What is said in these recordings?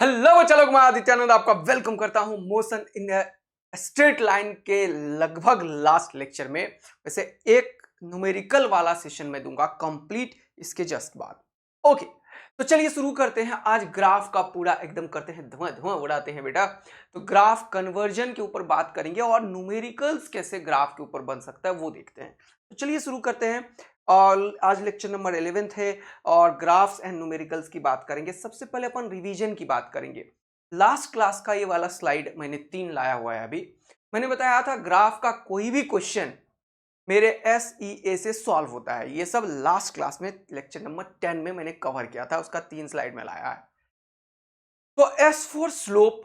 Hello बच्चा मैं आदित्यानंद आपका वेलकम करता हूं मोशन इन स्ट्रेट लाइन के लगभग लास्ट लेक्चर में। वैसे एक न्यूमेरिकल वाला सेशन में दूंगा कंप्लीट इसके जस्ट बाद। ओके, तो चलिए शुरू करते हैं। आज ग्राफ का पूरा एकदम करते हैं, धुआं धुआं उड़ाते हैं बेटा। तो ग्राफ कन्वर्जन के ऊपर बात करेंगे और न्यूमेरिकल्स कैसे ग्राफ के ऊपर बन सकता है वो देखते हैं। तो चलिए शुरू करते हैं। और आज लेक्चर नंबर 11 है और ग्राफ्स एंड न्यूमेरिकल्स की बात करेंगे। सबसे पहले अपन रिवीजन की बात करेंगे। लास्ट क्लास का ये वाला स्लाइड मैंने 3 लाया हुआ है। अभी मैंने बताया था ग्राफ का कोई भी क्वेश्चन मेरे SEA से सॉल्व होता है। ये सब लास्ट क्लास में लेक्चर नंबर 10 में मैंने कवर किया था, उसका 3 स्लाइड में लाया है। तो S for slope,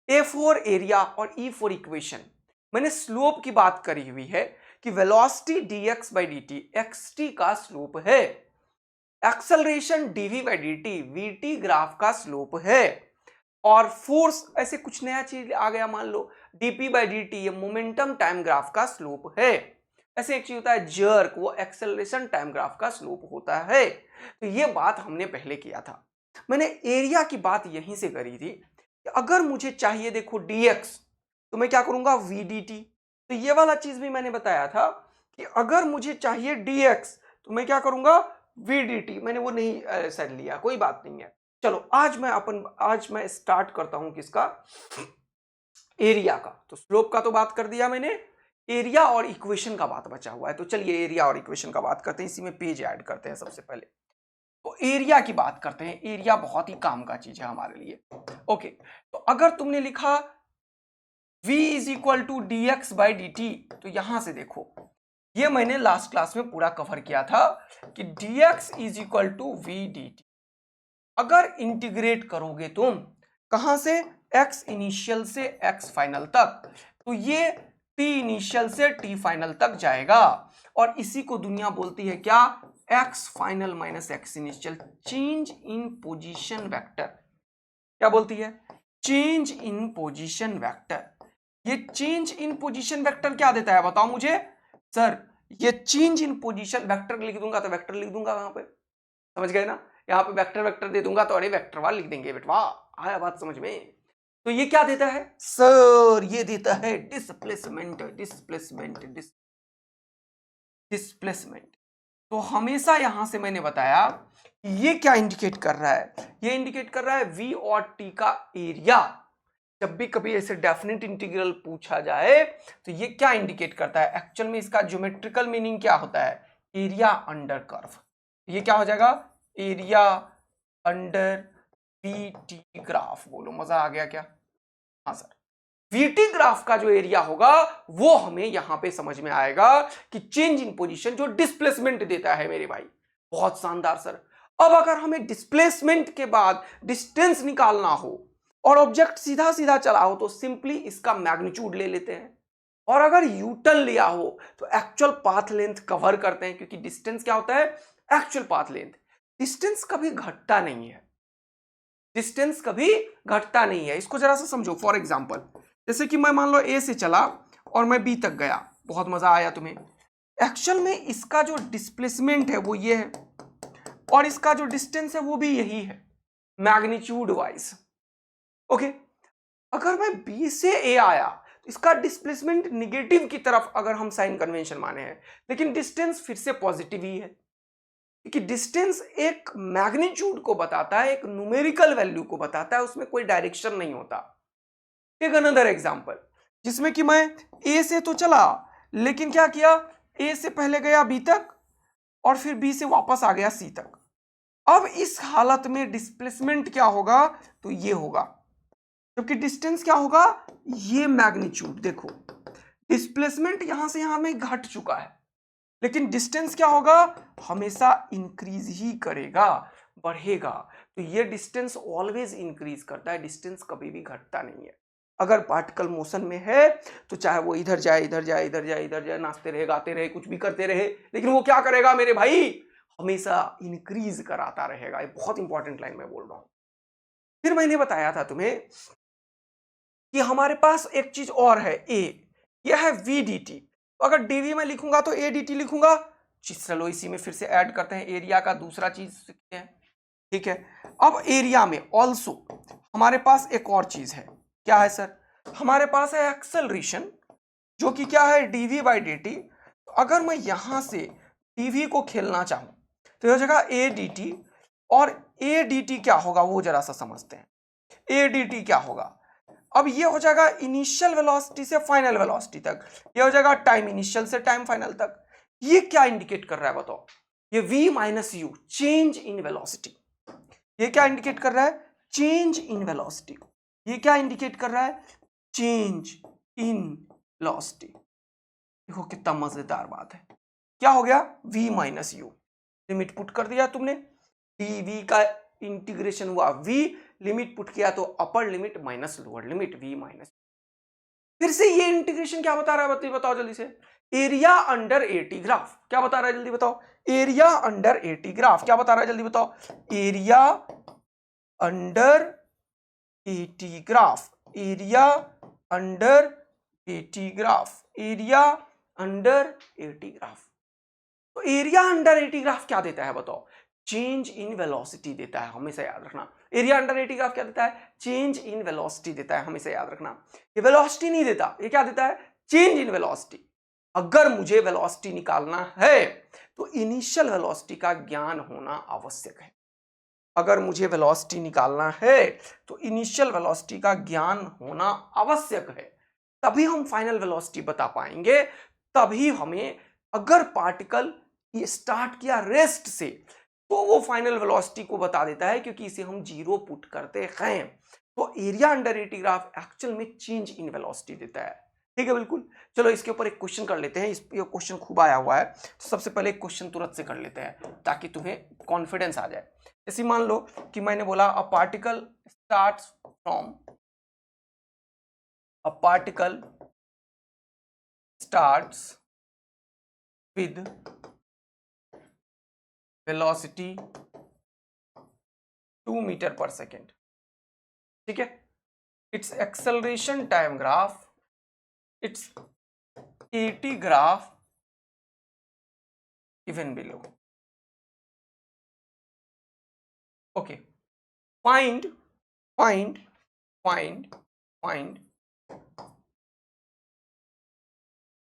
A for area और E फॉर इक्वेशन। मैंने स्लोप की बात करी हुई है कि velocity dx by dt xt का स्लोप है, acceleration dv by dt vt graph का स्लोप है, और फोर्स ऐसे कुछ नया चीज आ गया, मान लो dp by dt ये मोमेंटम टाइम ग्राफ का स्लोप है। ऐसे एक चीज होता है जर्क, वो एक्सेलरेशन टाइम ग्राफ का स्लोप होता है। तो ये बात हमने पहले किया था। मैंने एरिया की बात यहीं से करी थी कि अगर मुझे चाहिए देखो dx तो मैं क्या करूंगा vdt। तो ये वाला चीज भी मैंने बताया था कि अगर मुझे चाहिए dx तो मैं क्या करूंगा vdt। मैंने वो नहीं सर लिया, कोई बात नहीं है। चलो आज मैं स्टार्ट करता हूं किसका, एरिया का। तो स्लोप का तो बात कर दिया मैंने, एरिया और इक्वेशन का बात बचा हुआ है। तो चलिए एरिया और इक्वेशन का बात करते हैं, इसी में पेज ऐड करते हैं। सबसे पहले तो एरिया की बात करते हैं। एरिया बहुत ही काम का चीज है हमारे लिए। ओके, तो अगर तुमने लिखा v is equal to d x by d t, तो यहां से देखो ये मैंने लास्ट क्लास में पूरा कवर किया था कि dx is equal to v d t. अगर इंटीग्रेट करोगे तुम कहां से, x इनिशियल से x फाइनल तक, तो ये t इनिशियल से t फाइनल तक जाएगा। और इसी को दुनिया बोलती है क्या, x final minus x initial, change in position vector. क्या बोलती है, चेंज इन पोजीशन वेक्टर। ये चेंज इन पोजीशन वेक्टर क्या देता है बताओ मुझे। सर ये चेंज इन पोजीशन वेक्टर लिख दूंगा तो वेक्टर लिख दूंगा वहां पे, समझ गए ना। यहाँ पे वेक्टर वेक्टर दे दूंगा तो अरे वेक्टर वाला लिख देंगे बेटवा, आया बात समझ में। तो ये क्या देता है सर, ये देता है डिस्प्लेसमेंट। डिस्प्लेसमेंट तो हमेशा यहां से मैंने बताया कि ये क्या इंडिकेट कर रहा है, ये इंडिकेट कर रहा है v और t का एरिया। जब भी कभी ऐसे डेफिनेट इंटीग्रल पूछा जाए तो ये क्या इंडिकेट करता है, एक्चुअल में इसका ज्योमेट्रिकल मीनिंग क्या होता है, एरिया अंडर कर्व। ये क्या हो जाएगा, एरिया अंडर VT ग्राफ। बोलो मजा आ गया क्या। हाँ सर, VT ग्राफ का जो एरिया होगा वो हमें यहां पे समझ में आएगा कि चेंज इन पोजीशन जो डिस्प्लेसमेंट देता है मेरे भाई। बहुत शानदार सर। अब अगर हमें डिस्प्लेसमेंट के बाद डिस्टेंस निकालना हो और ऑब्जेक्ट सीधा सीधा चला हो तो सिंपली इसका मैग्नीट्यूड ले लेते हैं, और अगर यूटर्न लिया हो तो एक्चुअल पाथ लेंथ कवर करते हैं, क्योंकि डिस्टेंस क्या होता है, एक्चुअल पाथ लेंथ। डिस्टेंस कभी घटता नहीं है, डिस्टेंस कभी घटता नहीं है। इसको जरा सा समझो। फॉर एग्जांपल जैसे कि मैं मान लो A से चला और मैं B तक गया, बहुत मजा आया तुम्हें। एक्चुअल में इसका जो डिस्प्लेसमेंट है वो ये है और इसका जो डिस्टेंस है वो भी यही है, मैग्नीट्यूड वाइज। ओके, अगर मैं B से A आया तो इसका डिस्प्लेसमेंट निगेटिव की तरफ अगर हम साइन कन्वेंशन माने हैं, लेकिन डिस्टेंस फिर से पॉजिटिव ही है, क्योंकि डिस्टेंस एक मैग्नीट्यूड को बताता है, एक न्यूमेरिकल वैल्यू को बताता है, उसमें कोई डायरेक्शन नहीं होता। टेक अनदर एग्जांपल जिसमें कि मैं A से तो चला लेकिन क्या किया, A से पहले गया B तक और फिर B से वापस आ गया C तक। अब इस हालत में डिस्प्लेसमेंट क्या होगा, तो ये होगा, जबकि डिस्टेंस क्या होगा, ये मैग्नीट्यूड। देखो डिस्प्लेसमेंट यहां से यहां में घट चुका है, लेकिन डिस्टेंस क्या होगा, हमेशा इंक्रीज ही करेगा, बढ़ेगा। तो ये डिस्टेंस ऑलवेज इंक्रीज करता है, डिस्टेंस कभी भी घटता नहीं है। अगर पार्टिकल मोशन में है तो चाहे वो इधर जाए इधर जाए इधर जाए इधर जाए, नाचते रहे गाते रहे कुछ भी करते रहे, लेकिन वो क्या करेगा मेरे भाई, हमेशा इंक्रीज कराता रहेगा। ये बहुत इंपॉर्टेंट लाइन मैं बोल रहा हूं। फिर मैंने बताया था तुम्हें कि हमारे पास एक चीज और है, A, यह है VDT। तो अगर dv में लिखूंगा तो ADT लिखूंगा। चलो इसी में फिर से ऐड करते हैं, एरिया का दूसरा चीज सीखते हैं। ठीक है, अब एरिया में ऑल्सो हमारे पास एक और चीज है, क्या है सर? हमारे पास है एक्सेलरेशन, जो कि क्या है, dv बाई dt। अगर मैं यहां से dv को खेलना चाहूं तो यह जगह a dt, और a dt क्या होगा वो जरा सा समझते हैं। a dt क्या होगा? अब ये हो जाएगा इनिशियल वेलोसिटी से फाइनल वेलोसिटी तक, ये हो जाएगा टाइम इनिशियल से टाइम फाइनल तक। ये क्या इंडिकेट कर रहा है बताओ? ये v minus you, change in velocity. ये क्या इंडिकेट कर रहा है? Change in velocity. ये क्या इंडिकेट कर रहा है? Change in velocity. देखो कितना मजेदार बात है। क्या हो गया? v minus you, limit put कर दिया तुमने, dv का इंटीग्रेशन हुआ v, लिमिट पुट किया तो upper limit minus lower limit v minus. फिर से ये इंटीग्रेशन क्या बता रहा है बताओ जल्दी से? Area under eighty graph. क्या बता रहा है जल्दी बताओ? Area under eighty graph. क्या बता रहा है जल्दी बताओ? Area under eighty graph. Area under eighty graph. Area under eighty graph. तो एरिया अंडर एटी ग्राफ क्या देता है बताओ? चेंज इन वेलोसिटी देता है, हमेशा याद रखना। एरिया अंडर एटी ग्राफ क्या देता है? चेंज इन वेलोसिटी देता है, हमेशा याद रखना। ये वेलोसिटी नहीं देता, ये क्या देता है? Change in velocity. अगर मुझे वेलोसिटी निकालना है तो इनिशियल वेलोसिटी का ज्ञान होना आवश्यक है। अगर मुझे वेलोसिटी निकालना है तो इनिशियल वेलोसिटी का ज्ञान होना आवश्यक है, तभी हम फाइनल वेलोसिटी बता पाएंगे। तभी हमें, अगर पार्टिकल ये स्टार्ट किया रेस्ट से, तो वो फाइनल वेलोसिटी को बता देता है, क्योंकि इसे हम जीरो पुट करते हैं। तो area under eighty graph actual में चेंज इन वेलोसिटी देता है। ठीक है, बिल्कुल। चलो इसके ऊपर एक क्वेश्चन कर लेते हैं, ये क्वेश्चन खूब आया हुआ है, तो सबसे पहले एक क्वेश्चन तुरंत से कर लेते हैं ताकि तुम्हें कॉन्फिडेंस आ जाए। जैसे मान लो कि मैंने बोला a particle starts from, a particle starts with velocity 2 metre per second. ठीक है, its acceleration time graph, its a t graph given below. Okay, find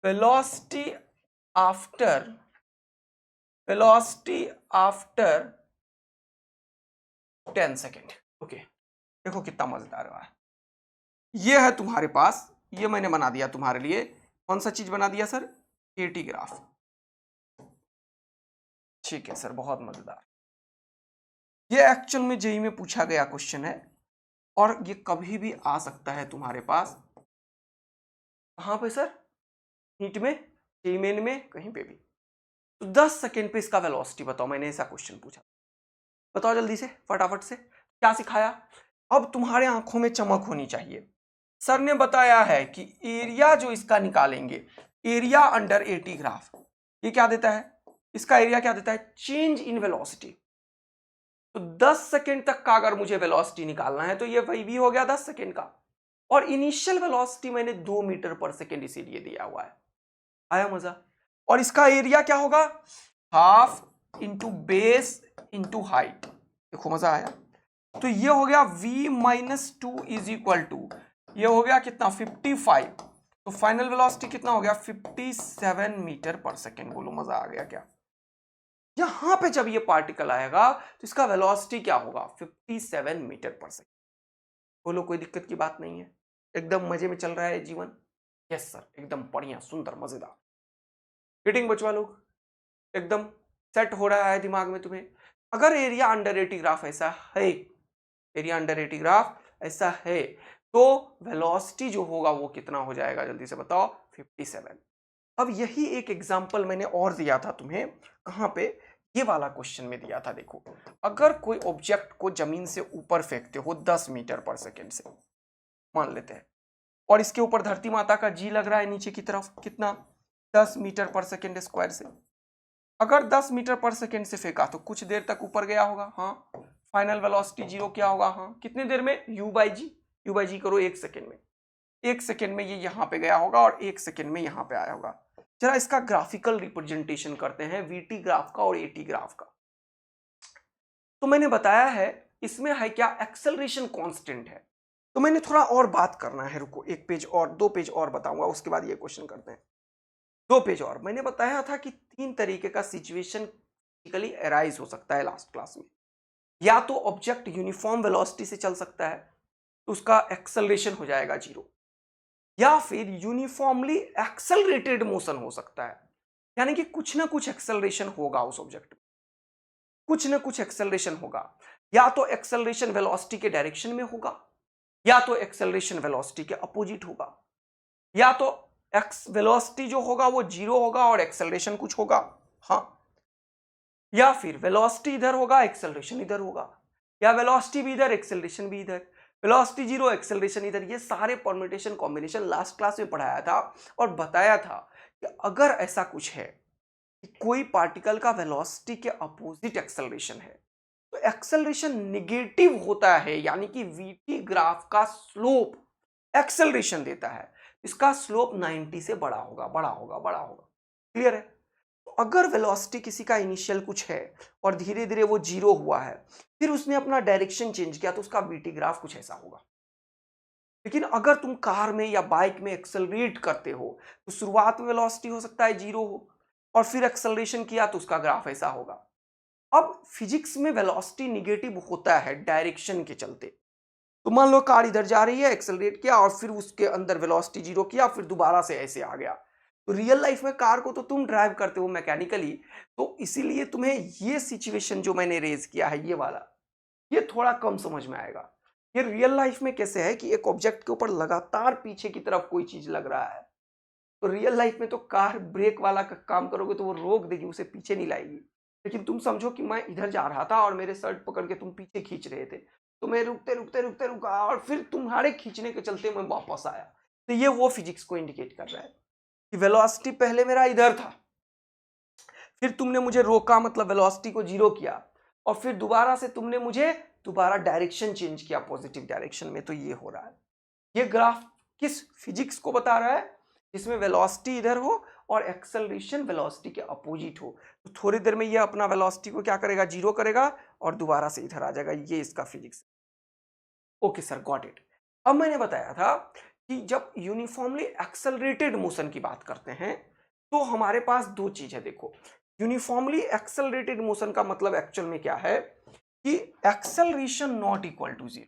velocity after 10 second. Okay, देखो कितना मजेदार है। ये है तुम्हारे पास, ये मैंने बना दिया तुम्हारे लिए। कौन सा चीज बना दिया सर? Eighty graph. ठीक है सर, बहुत मजेदार। ये एक्चुअल में जेईई में पूछा गया क्वेश्चन है, और ये कभी भी आ सकता है तुम्हारे पास। कहां पे सर? नीट में, जेईई मेन में, कहीं पे भी। तो 10 सेकेंड पे इसका वेलोसिटी बताओ। मैंने ऐसा क्वेश्चन पूछा, बताओ जल्दी से, फटाफट से। क्या सिखाया? अब तुम्हारे आंखों में चमक होनी चाहिए। सर ने बताया है कि एरिया जो इसका निकालेंगे, एरिया अंडर एटी ग्राफ, ये क्या देता है? इसका एरिया क्या देता है? Change in velocity. तो 10 सेकेंड तक का अगर मुझे वेलोसिटी निकालना है तो ये वही भी हो गया 10 सेकेंड का, और इनिशियल वेलोसिटी मैंने 2 मीटर पर सेकेंड इसीलिए दिया हुआ है। आया मजा? और इसका एरिया क्या होगा? Half into base into height. देखो मजा आया? तो ये हो गया v minus two is equal to, ये हो गया कितना? 55। तो फाइनल वेलोसिटी कितना हो गया? 57 मीटर पर सेकेंड। बोलो मजा आ गया क्या? यहां पे जब ये पार्टिकल आएगा तो इसका वेलोसिटी क्या होगा? 57 मीटर पर सेकेंड। बोलो कोई दिक्कत की बात नहीं है? एकदम मजे में चल रहा है जीवन? यस सर, एकदम बढ़िया, सुंदर, मजेदार। रीडिंग बचवा लोग, एकदम सेट हो रहा है दिमाग में तुम्हें? अगर एरिया अंडर एटी ग्राफ ऐसा है, एरिया अंडर एटी ग्राफ ऐसा है, तो वेलोसिटी जो होगा वो कितना हो जाएगा? जल्दी से बताओ। 57। अब यही एक एग्जांपल मैंने और दिया था तुम्हें। कहां पे? ये वाला क्वेश्चन में दिया था। देखो, अगर कोई ऑब्जेक्ट को जमीन से ऊपर फेंकते हो 10 मीटर पर सेकेंड से, मान लेते हैं, और इसके ऊपर धरती माता का जी लग रहा है नीचे की तरफ, कितना? 10 मीटर पर सेकेंड स्क्वायर से। अगर 10 मीटर पर सेकेंड से फेंका तो कुछ देर तक ऊपर गया होगा, हाँ। फाइनल वेलोसिटी जीरो क्या होगा? हाँ, कितने देर में? u बाई जी करो 1 सेकेंड में। 1 सेकेंड में ये यहां पे गया होगा और 1 सेकेंड में यहां पे आया होगा। जरा इसका ग्राफिकल रिप्रेजेंटेशन करते हैं, वीटी ग्राफ का और एटी ग्राफ का। तो मैंने बताया है इसमें है क्या, एक्सेलरेशन कांस्टेंट है। तो मैंने थोड़ा और बात करना है, रुको एक पेज और, 2 पेज और बताऊंगा, उसके बाद ये क्वेश्चन करते हैं। 2 पेज और। मैंने बताया था कि 3 तरीके का सिचुएशन फिजिकली अराइज हो सकता है लास्ट क्लास में। या तो ऑब्जेक्ट यूनिफॉर्म वेलोसिटी से चल सकता है तो उसका एक्सेलरेशन हो जाएगा 0, या फिर यूनिफॉर्मली एक्सेलरेटेड मोशन हो सकता है, यानी कि कुछ ना कुछ एक्सेलरेशन होगा उस ऑब्जेक्ट में, कुछ ना कुछ एक्सेलरेशन होगा। या तो एक्सेलरेशन वेलोसिटी के डायरेक्शन में होगा, या तो एक्सेलरेशन वेलोसिटी के अपोजिट होगा, या तो एक्स वेलोसिटी जो होगा वो 0 होगा और एक्सेलरेशन कुछ होगा, हाँ, या फिर वेलोसिटी इधर होगा एक्सेलरेशन इधर होगा, या वेलोसिटी भी इधर एक्सेलरेशन भी इधर, वेलोसिटी 0 एक्सेलरेशन इधर। ये सारे परम्यूटेशन कॉम्बिनेशन लास्ट क्लास में पढ़ाया था और बताया था कि अगर ऐसा कुछ है कि कोई पार्टिकल का वेलोसिटी के अपोजिट एक्सेलरेशन है तो एक्सेलरेशन निगेटिव होता है, यानी कि वीटी ग्राफ का स्लोप एक्सेलरेशन देता है, इसका स्लोप 90 से बड़ा होगा, बड़ा होगा, बड़ा होगा। क्लियर है? तो अगर वेलोसिटी किसी का इनिशियल कुछ है और धीरे धीरे वो 0 हुआ है, फिर उसने अपना डायरेक्शन चेंज किया तो उसका वीटी ग्राफ कुछ ऐसा होगा। लेकिन अगर तुम कार में या बाइक में एक्सेलरेट करते हो तो शुरुआत में वेलोसिटी हो सकता है 0 हो और फिर एक्सेलरेशन किया तो उसका ग्राफ ऐसा होगा। अब फिजिक्स में वेलोसिटी निगेटिव होता है डायरेक्शन के चलते। तो मान लो कार इधर जा रही है, एक्सेलरेट किया और फिर उसके अंदर वेलोसिटी 0 किया, फिर दोबारा से ऐसे आ गया। तो रियल लाइफ में कार को तो तुम ड्राइव करते हो मैकेनिकली, तो इसीलिए तुम्हें ये सिचुएशन जो मैंने रेज किया है ये वाला, ये थोड़ा कम समझ में आएगा। ये रियल लाइफ में कैसे है कि एक ऑब्जेक्ट के ऊपर लगातार पीछे की तरफ कोई चीज लग रहा है, तो रियल लाइफ में तो कार ब्रेक वाला का काम करोगे तो वो रोक देगी, उसे पीछे नहीं लाएगी। लेकिन तुम समझो कि मैं इधर जा रहा था और मेरे शर्ट पकड़ के तुम पीछे खींच रहे थे, तो मैं रुकते रुकते रुकते रुका और फिर तुम्हारे खींचने के चलते मैं वापस आया। तो ये वो फिजिक्स को इंडिकेट कर रहा है कि वेलोसिटी पहले मेरा इधर था, फिर तुमने मुझे रोका, मतलब वेलोसिटी को 0 किया, और फिर दोबारा से तुमने मुझे दोबारा डायरेक्शन चेंज किया पॉजिटिव डायरेक्शन में, तो ये हो रहा है। ये ग्राफ किस फिजिक्स को बता रहा है, जिसमें वेलोसिटी इधर हो और एक्सेलरेशन वेलोसिटी के अपोजिट हो। तो थोड़ी देर में ये अपना वेलोसिटी को क्या करेगा, 0 करेगा और दोबारा से इधर आ जाएगा। ये इसका physics. Okay sir, got it. अब मैंने बताया था कि जब यूनिफॉर्मली एक्सेलरेटेड मोशन की बात करते हैं तो हमारे पास 2 चीज है। देखो, यूनिफॉर्मली एक्सेलरेटेड मोशन का मतलब एक्चुअल में क्या है कि acceleration not equal to 0,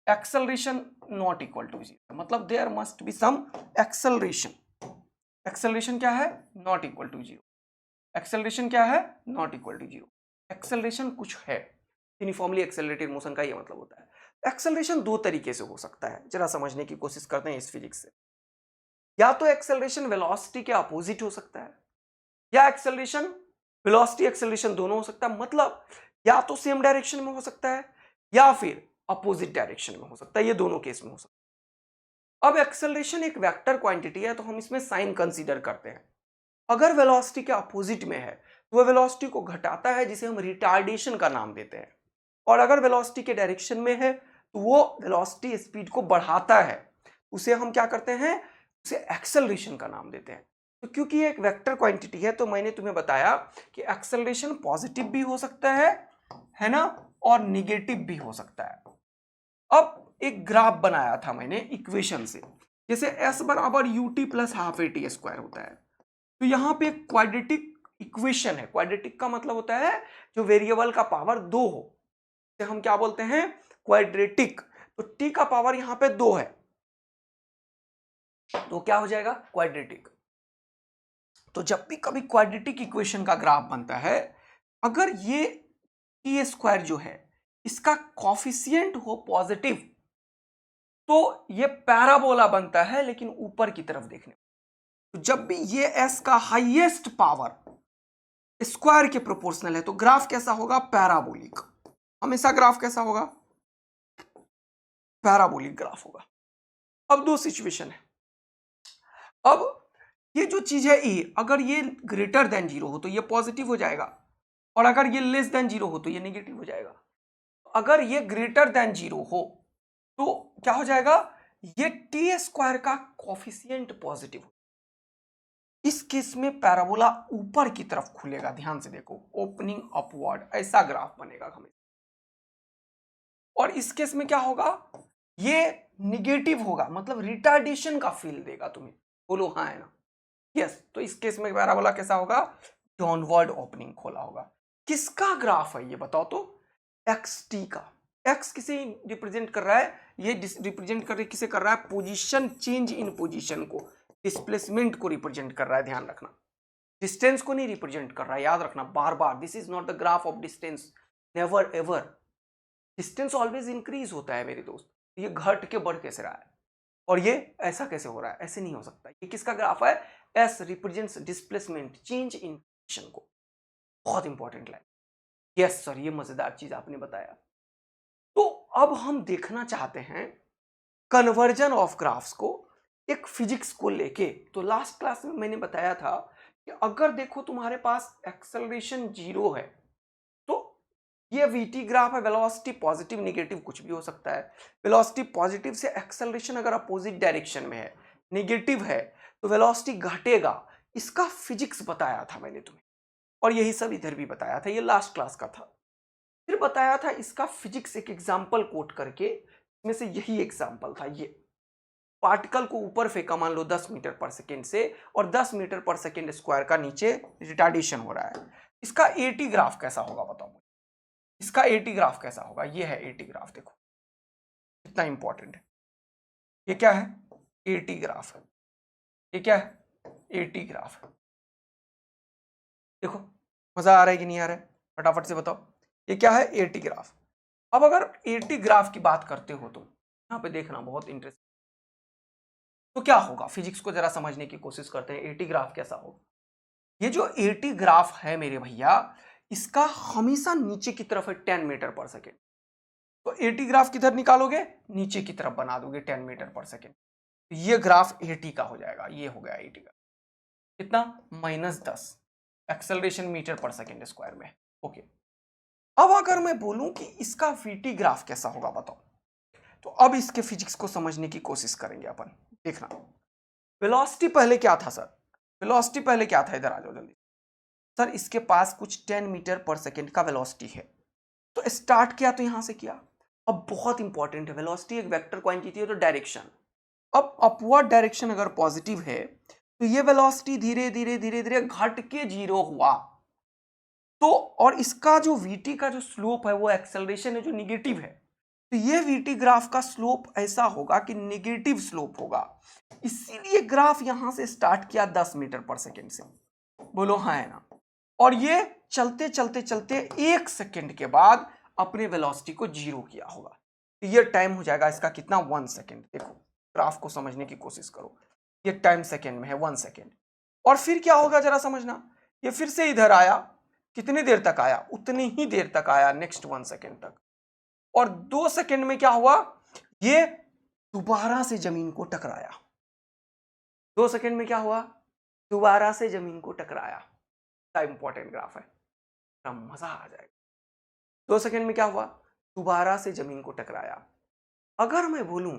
acceleration not equal to 0 मतलब there must be some acceleration. Acceleration क्या है, नॉट इक्वल टू 0। एक्सेलरेशन क्या है, नॉट इक्वल टू 0। एक्सेलरेशन कुछ है, यूनिफॉर्मली एक्सेलरेटेड मोशन का ये मतलब होता है। एक्सेलरेशन 2 तरीके से हो सकता है, जरा समझने की कोशिश करते हैं इस फिजिक्स से। या तो एक्सेलरेशन वेलोसिटी के अपोजिट हो सकता है, या एक्सेलरेशन वेलोसिटी एक्सेलरेशन दोनों हो सकता है, मतलब या तो सेम डायरेक्शन में हो सकता है या फिर अपोजिट डायरेक्शन में हो सकता है। ये दोनों केस में हो सकता है। अब एक्सेलरेशन एक वेक्टर क्वांटिटी है तो हम इसमें साइन कंसीडर करते हैं। अगर वेलोसिटी के अपोजिट में है तो वह वेलोसिटी को घटाता है, जिसे हम रिटार्डेशन का नाम देते हैं। और अगर वेलोसिटी के डायरेक्शन में है तो वो वेलोसिटी स्पीड को बढ़ाता है, उसे हम क्या करते हैं, उसे एक्सेलरेशन का नाम देते हैं। तो क्योंकि ये एक वेक्टर क्वांटिटी है तो मैंने तुम्हें बताया कि एक्सेलरेशन पॉजिटिव भी हो सकता है ना, और निगेटिव भी हो सकता है। अब एक ग्राफ बनाया था मैंने इक्वेशन से, जैसे s बराबर ut plus half AT square होता है, तो यहां पे क्वाड्रेटिक इक्वेशन है। क्वाड्रेटिक का मतलब होता है जो वेरिएबल का पावर 2 हो, तो हम क्या बोलते हैं, क्वाड्रेटिक। तो t का पावर यहां पे 2 है तो क्या हो जाएगा, क्वाड्रेटिक। तो जब भी कभी क्वाड्रेटिक इक्वेशन का ग्राफ बनता है, अगर ये टी स्क्वायर जो है इसका कॉफिशिएंट हो पॉजिटिव तो ये पैराबोला बनता है, लेकिन ऊपर की तरफ देखने। तो जब भी ये एस का हाईएस्ट पावर स्क्वायर के प्रोपोर्शनल है तो ग्राफ कैसा होगा, पैराबोलिक। हमेशा ग्राफ कैसा होगा, पैराबोलिक ग्राफ होगा। अब 2 सिचुएशन है। अब ये जो चीज है ई, अगर ये ग्रेटर देन 0 हो तो ये पॉजिटिव हो जाएगा, और अगर ये लेस देन 0 हो तो ये नेगेटिव हो जाएगा। अगर ये ग्रेटर देन 0 हो तो क्या हो जाएगा, ये टी स्क्वायर का कॉफिशिएंट पॉजिटिव। इस केस में पैराबोला ऊपर की तरफ खुलेगा, ध्यान से देखो, ओपनिंग अपवर्ड, ऐसा ग्राफ बनेगा हमें। और इस केस में क्या होगा, ये निगेटिव होगा, मतलब रिटार्डेशन का फील देगा तुम्हें। बोलो हाँ है ना, यस। तो इस केस में पैराबोला कैसा होगा, डाउनवर्ड ओपनिंग खोला होगा। किसका ग्राफ है ये बताओ तो, एक्स टी का। एक्स किसे रिप्रेजेंट कर रहा है, ये रिप्रेजेंट कर किसे कर रहा है, पोजीशन चेंज इन पोजीशन को, डिस्प्लेसमेंट को रिप्रेजेंट कर रहा है, ध्यान रखना, डिस्टेंस को नहीं रिप्रेजेंट कर रहा है, याद रखना बार बार, this is not the graph of distance, never ever. Distance always increase होता है मेरे दोस्त, ये घट के बढ़ कैसे रहा है, और ये ऐसा कैसे हो रहा है, ऐसे नहीं हो सकता। ये किसका ग्राफ है, S represents displacement change in position को। बहुत इंपॉर्टेंट लाइन, यस सर, ये मजेदार चीज आपने बताया। तो अब हम देखना चाहते हैं कन्वर्जन ऑफ ग्राफ्स को एक फिजिक्स को लेके। तो लास्ट क्लास में मैंने बताया था कि अगर देखो तुम्हारे पास एक्सेलरेशन 0 है, तो ये वीटी ग्राफ है, वेलोसिटी पॉजिटिव नेगेटिव कुछ भी हो सकता है। वेलोसिटी पॉजिटिव से एक्सेलरेशन अगर अपोजिट डायरेक्शन में है, नेगेटिव है, तो वेलोसिटी घटेगा। इसका फिजिक्स बताया था मैंने तुम्हें, और यही सब इधर भी बताया था, ये लास्ट क्लास का था। फिर बताया था इसका फिजिक्स एक एग्जाम्पल कोट करके, इसमें से यही एग्जाम्पल था। ये पार्टिकल को ऊपर फेंका मान लो 10 मीटर पर सेकेंड से, और 10 मीटर पर सेकेंड स्क्वायर का नीचे रिटार्डेशन हो रहा है। इसका एटी ग्राफ कैसा होगा बताओ मुझे, इसका एटी ग्राफ कैसा होगा। ये है एटी ग्राफ, देखो कितना इंपॉर्टेंट है। ये क्या है, एटी ग्राफ है। ये क्या है, एटी ग्राफ है। देखो मजा आ रहा है कि नहीं आ रहा है, फटाफट से बताओ। ये क्या है, एटी ग्राफ। अब अगर एटी ग्राफ की बात करते हो तो यहाँ पे देखना बहुत इंटरेस्टिंग। तो क्या होगा, फिजिक्स को जरा समझने की कोशिश करते हैं, एटी ग्राफ कैसा होगा। ये जो एटी ग्राफ है मेरे भैया, इसका हमेशा नीचे की तरफ है 10 मीटर पर सेकेंड। तो एटी ग्राफ किधर निकालोगे, नीचे की तरफ बना दोगे 10 मीटर पर सेकेंड। तो ये ग्राफ एटी का हो जाएगा, ये हो गया एटी का, कितना, -10 acceleration metre per second square में। ओके, अब अगर मैं बोलूं कि इसका वीटी ग्राफ कैसा होगा बताओ, तो अब इसके फिजिक्स को समझने की कोशिश करेंगे अपन। देखना, वेलोसिटी पहले क्या था सर, वेलोसिटी पहले क्या था, इधर आ जाओ जल्दी। सर इसके पास कुछ 10 मीटर पर सेकेंड का वेलोसिटी है, तो स्टार्ट किया तो यहां से किया। अब बहुत इंपॉर्टेंट है, वेलोसिटी एक वेक्टर क्वांटिटी है, तो डायरेक्शन, अब अपवर्ड डायरेक्शन अगर पॉजिटिव है, तो ये वेलोसिटी धीरे धीरे धीरे धीरे घट के 0 हुआ। तो और इसका जो वीटी का जो स्लोप है, वो एक्सेलरेशन है जो निगेटिव है, तो ये वीटी ग्राफ का स्लोप ऐसा होगा कि नेगेटिव स्लोप होगा। इसीलिए ग्राफ यहां से स्टार्ट किया 10 मीटर पर सेकेंड से, बोलो हाँ है ना, और ये चलते चलते चलते 1 सेकेंड के बाद अपने वेलोसिटी को 0 किया होगा। तो ये टाइम हो जाएगा इसका कितना, 1 सेकेंड। देखो ग्राफ को समझने की कोशिश करो, ये टाइम सेकेंड में है 1 सेकेंड। और फिर क्या होगा जरा समझना, ये फिर से इधर आया, कितनी देर तक आया, उतनी ही देर तक आया, नेक्स्ट 1 सेकेंड तक। और 2 सेकेंड में क्या हुआ, ये दोबारा से जमीन को टकराया। 2 सेकेंड में क्या हुआ, दोबारा से जमीन को टकराया। इंपॉर्टेंट ग्राफ है, मजा आ जाएगा। 2 सेकेंड में क्या हुआ, दोबारा से जमीन को टकराया। अगर मैं बोलूं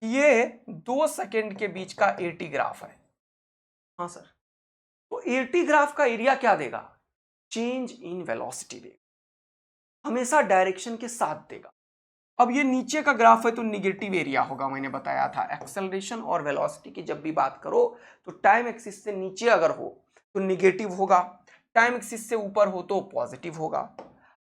ये 2 सेकेंड के बीच का एटी ग्राफ है, हाँ सर, तो एटी ग्राफ का एरिया क्या देगा, चेंज इन वेलोसिटी देगा, हमेशा डायरेक्शन के साथ देगा। अब ये नीचे का ग्राफ है तो निगेटिव एरिया होगा, मैंने बताया था एक्सेलरेशन और वेलोसिटी की जब भी बात करो तो टाइम एक्सिस से नीचे अगर हो तो निगेटिव होगा, टाइम एक्सिस से ऊपर हो तो पॉजिटिव होगा।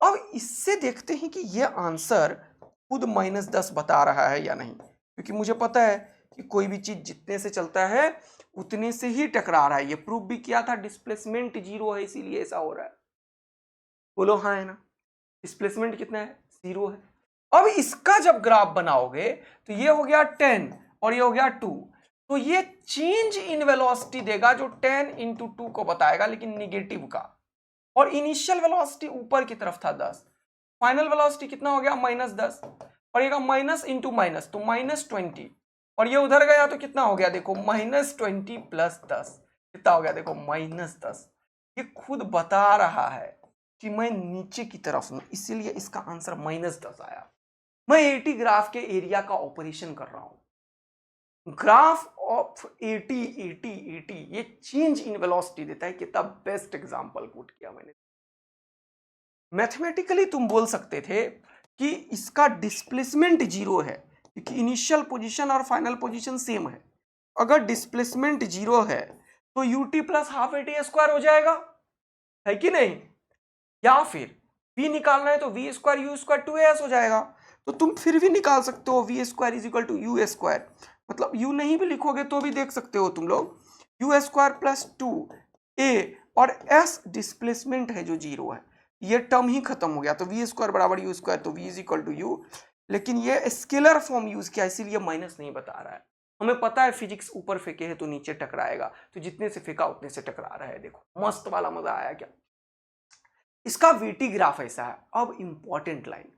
अब इससे देखते हैं कि ये आंसर खुद -10 बता रहा है या नहीं, क्योंकि मुझे पता है कि कोई भी चीज जितने से चलता है उतने से ही टकरा रहा है। ये प्रूफ भी किया था, डिस्प्लेसमेंट 0 है इसीलिए ऐसा हो रहा है, बोलो हाँ है ना, डिस्प्लेसमेंट कितना है, 0 है। अब इसका जब ग्राफ बनाओगे तो ये हो गया 10 और ये हो गया 2, तो ये चेंज इन वेलोसिटी देगा जो 10 × 2 को बताएगा, लेकिन निगेटिव का। और इनिशियल वेलोसिटी ऊपर की तरफ था 10, फाइनल वेलोसिटी कितना हो गया, -10, और ये माइनस इंटू माइनस तो -20, और ये उधर गया तो कितना हो गया, देखो -20 + 10 कितना हो गया, देखो -10। ये खुद बता रहा है कि मैं नीचे की तरफ हूं, इसीलिए इसका आंसर -10 आया। मैं एटी ग्राफ के एरिया का ऑपरेशन कर रहा हूं, ग्राफ ऑफ एटी ये चेंज इन वेलोसिटी देता है। कितना बेस्ट एग्जांपल कोट किया मैंने। मैथमेटिकली तुम बोल सकते थे कि इसका डिस्प्लेसमेंट जीरो है, क्योंकि इनिशियल पोजीशन और फाइनल पोजीशन सेम है। अगर डिस्प्लेसमेंट जीरो है तो ut plus half eighty square हो जाएगा, है कि नहीं? या फिर v निकालना है तो v square u square two s हो जाएगा। तो तुम फिर भी निकाल सकते हो v square is equal to u square, मतलब u नहीं भी लिखोगे तो भी देख सकते हो तुम लोग, यू स्क्वायर प्लस टू ए, और s डिस्प्लेसमेंट है जो जीरो है, ये टर्म ही खत्म हो गया। तो v स्क्वायर बराबर यू स्क्वायर, तो v is equal to u, लेकिन ये स्केलर फॉर्म यूज किया इसीलिए माइनस नहीं बता रहा है। हमें पता है फिजिक्स ऊपर फेंके है तो नीचे टकराएगा, तो जितने से फेंका उतने से टकरा रहा है। देखो मस्त वाला मजा आया क्या? इसका वीटी ग्राफ ऐसा है। अब इंपॉर्टेंट लाइन,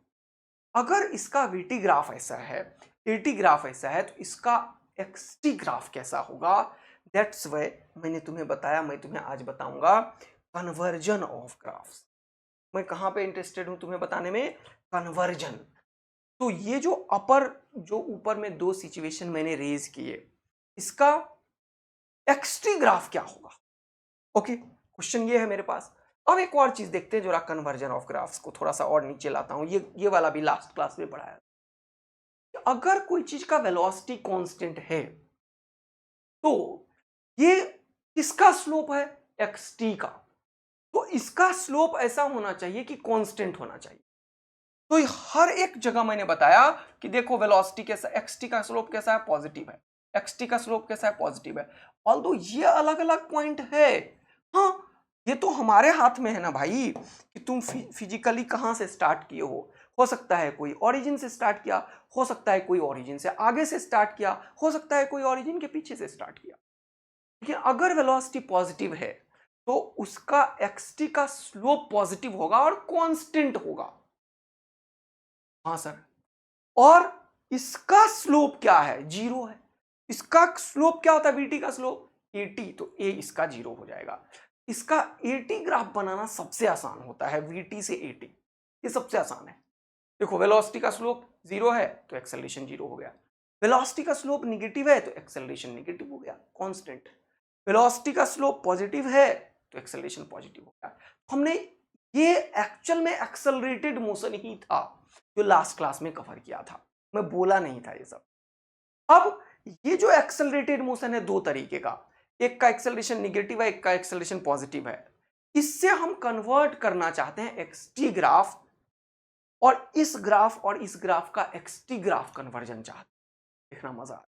अगर इसका वीटी ग्राफ ऐसा है, एटी ग्राफ ऐसा है, तो इसका एक्सटी ग्राफ कैसा होगा? दैट्स वाई मैंने तुम्हें बताया, मैं तुम्हें आज बताऊंगा कन्वर्जन ऑफ ग्राफ्स। मैं कहां पे इंटरेस्टेड हूं तुम्हें बताने में? कन्वर्जन। तो ये जो ऊपर में दो सिचुएशन मैंने रेज किए, इसका एक्सटी ग्राफ क्या होगा? ओके, क्वेश्चन ये है मेरे पास। अब एक और चीज देखते हैं, जरा कन्वर्जन ऑफ ग्राफ्स को थोड़ा सा और नीचे लाता हूं। ये वाला भी लास्ट क्लास में पढ़ाया। अगर कोई चीज का वेलोसिटी कांस्टेंट है तो ये किसका स्लोप है? एक्सटी का। तो इसका स्लोप ऐसा होना चाहिए कि कांस्टेंट होना चाहिए। तो हर एक जगह मैंने बताया कि देखो वेलोसिटी कैसा, एक्सटी का स्लोप कैसा है? पॉजिटिव है। एक्सटी का स्लोप कैसा है? पॉजिटिव है। ऑल्दो ये अलग अलग पॉइंट है, हाँ, ये तो हमारे हाथ में है ना भाई, कि तुम फिजिकली कहां से स्टार्ट किए हो सकता है कोई ओरिजिन से स्टार्ट किया, हो सकता है कोई ओरिजिन से आगे से स्टार्ट किया, हो सकता है कोई ओरिजिन के पीछे से स्टार्ट किया। लेकिन अगर वेलोसिटी पॉजिटिव है तो उसका एक्सटी का स्लोप पॉजिटिव होगा और कांस्टेंट होगा। हाँ सर, और इसका स्लोप क्या है? जीरो है। इसका स्लोप क्या होता है? बीटी का स्लोप 80, तो ए इसका जीरो हो जाएगा। इसका 80 ग्राफ बनाना सबसे आसान होता है, वीटी से 80, ये सबसे आसान है। देखो वेलोसिटी का स्लोप जीरो है तो एक्सेलरेशन जीरो हो गया, वेलोसिटी का स्लोप निगेटिव है तो एक्सेलरेशन निगेटिव हो गया, कांस्टेंट। वेलोसिटी का स्लोप पॉजिटिव है तो एक्सेलरेशन पॉजिटिव हो गया। हमने ये एक्चुअल में एक्सेलरेटेड मोशन ही था जो लास्ट क्लास में कवर किया था, मैं बोला नहीं था ये सब। अब ये जो एक्सेलरेटेड मोशन है दो तरीके का, एक का एक्सेलरेशन निगेटिव है, एक का एक्सेलरेशन पॉजिटिव है। इससे हम कन्वर्ट करना चाहते हैं एक्सटी ग्राफ, और इस ग्राफ का एक्सटी ग्राफ कन्वर्जन चाहते हैं। देखना मजा आता।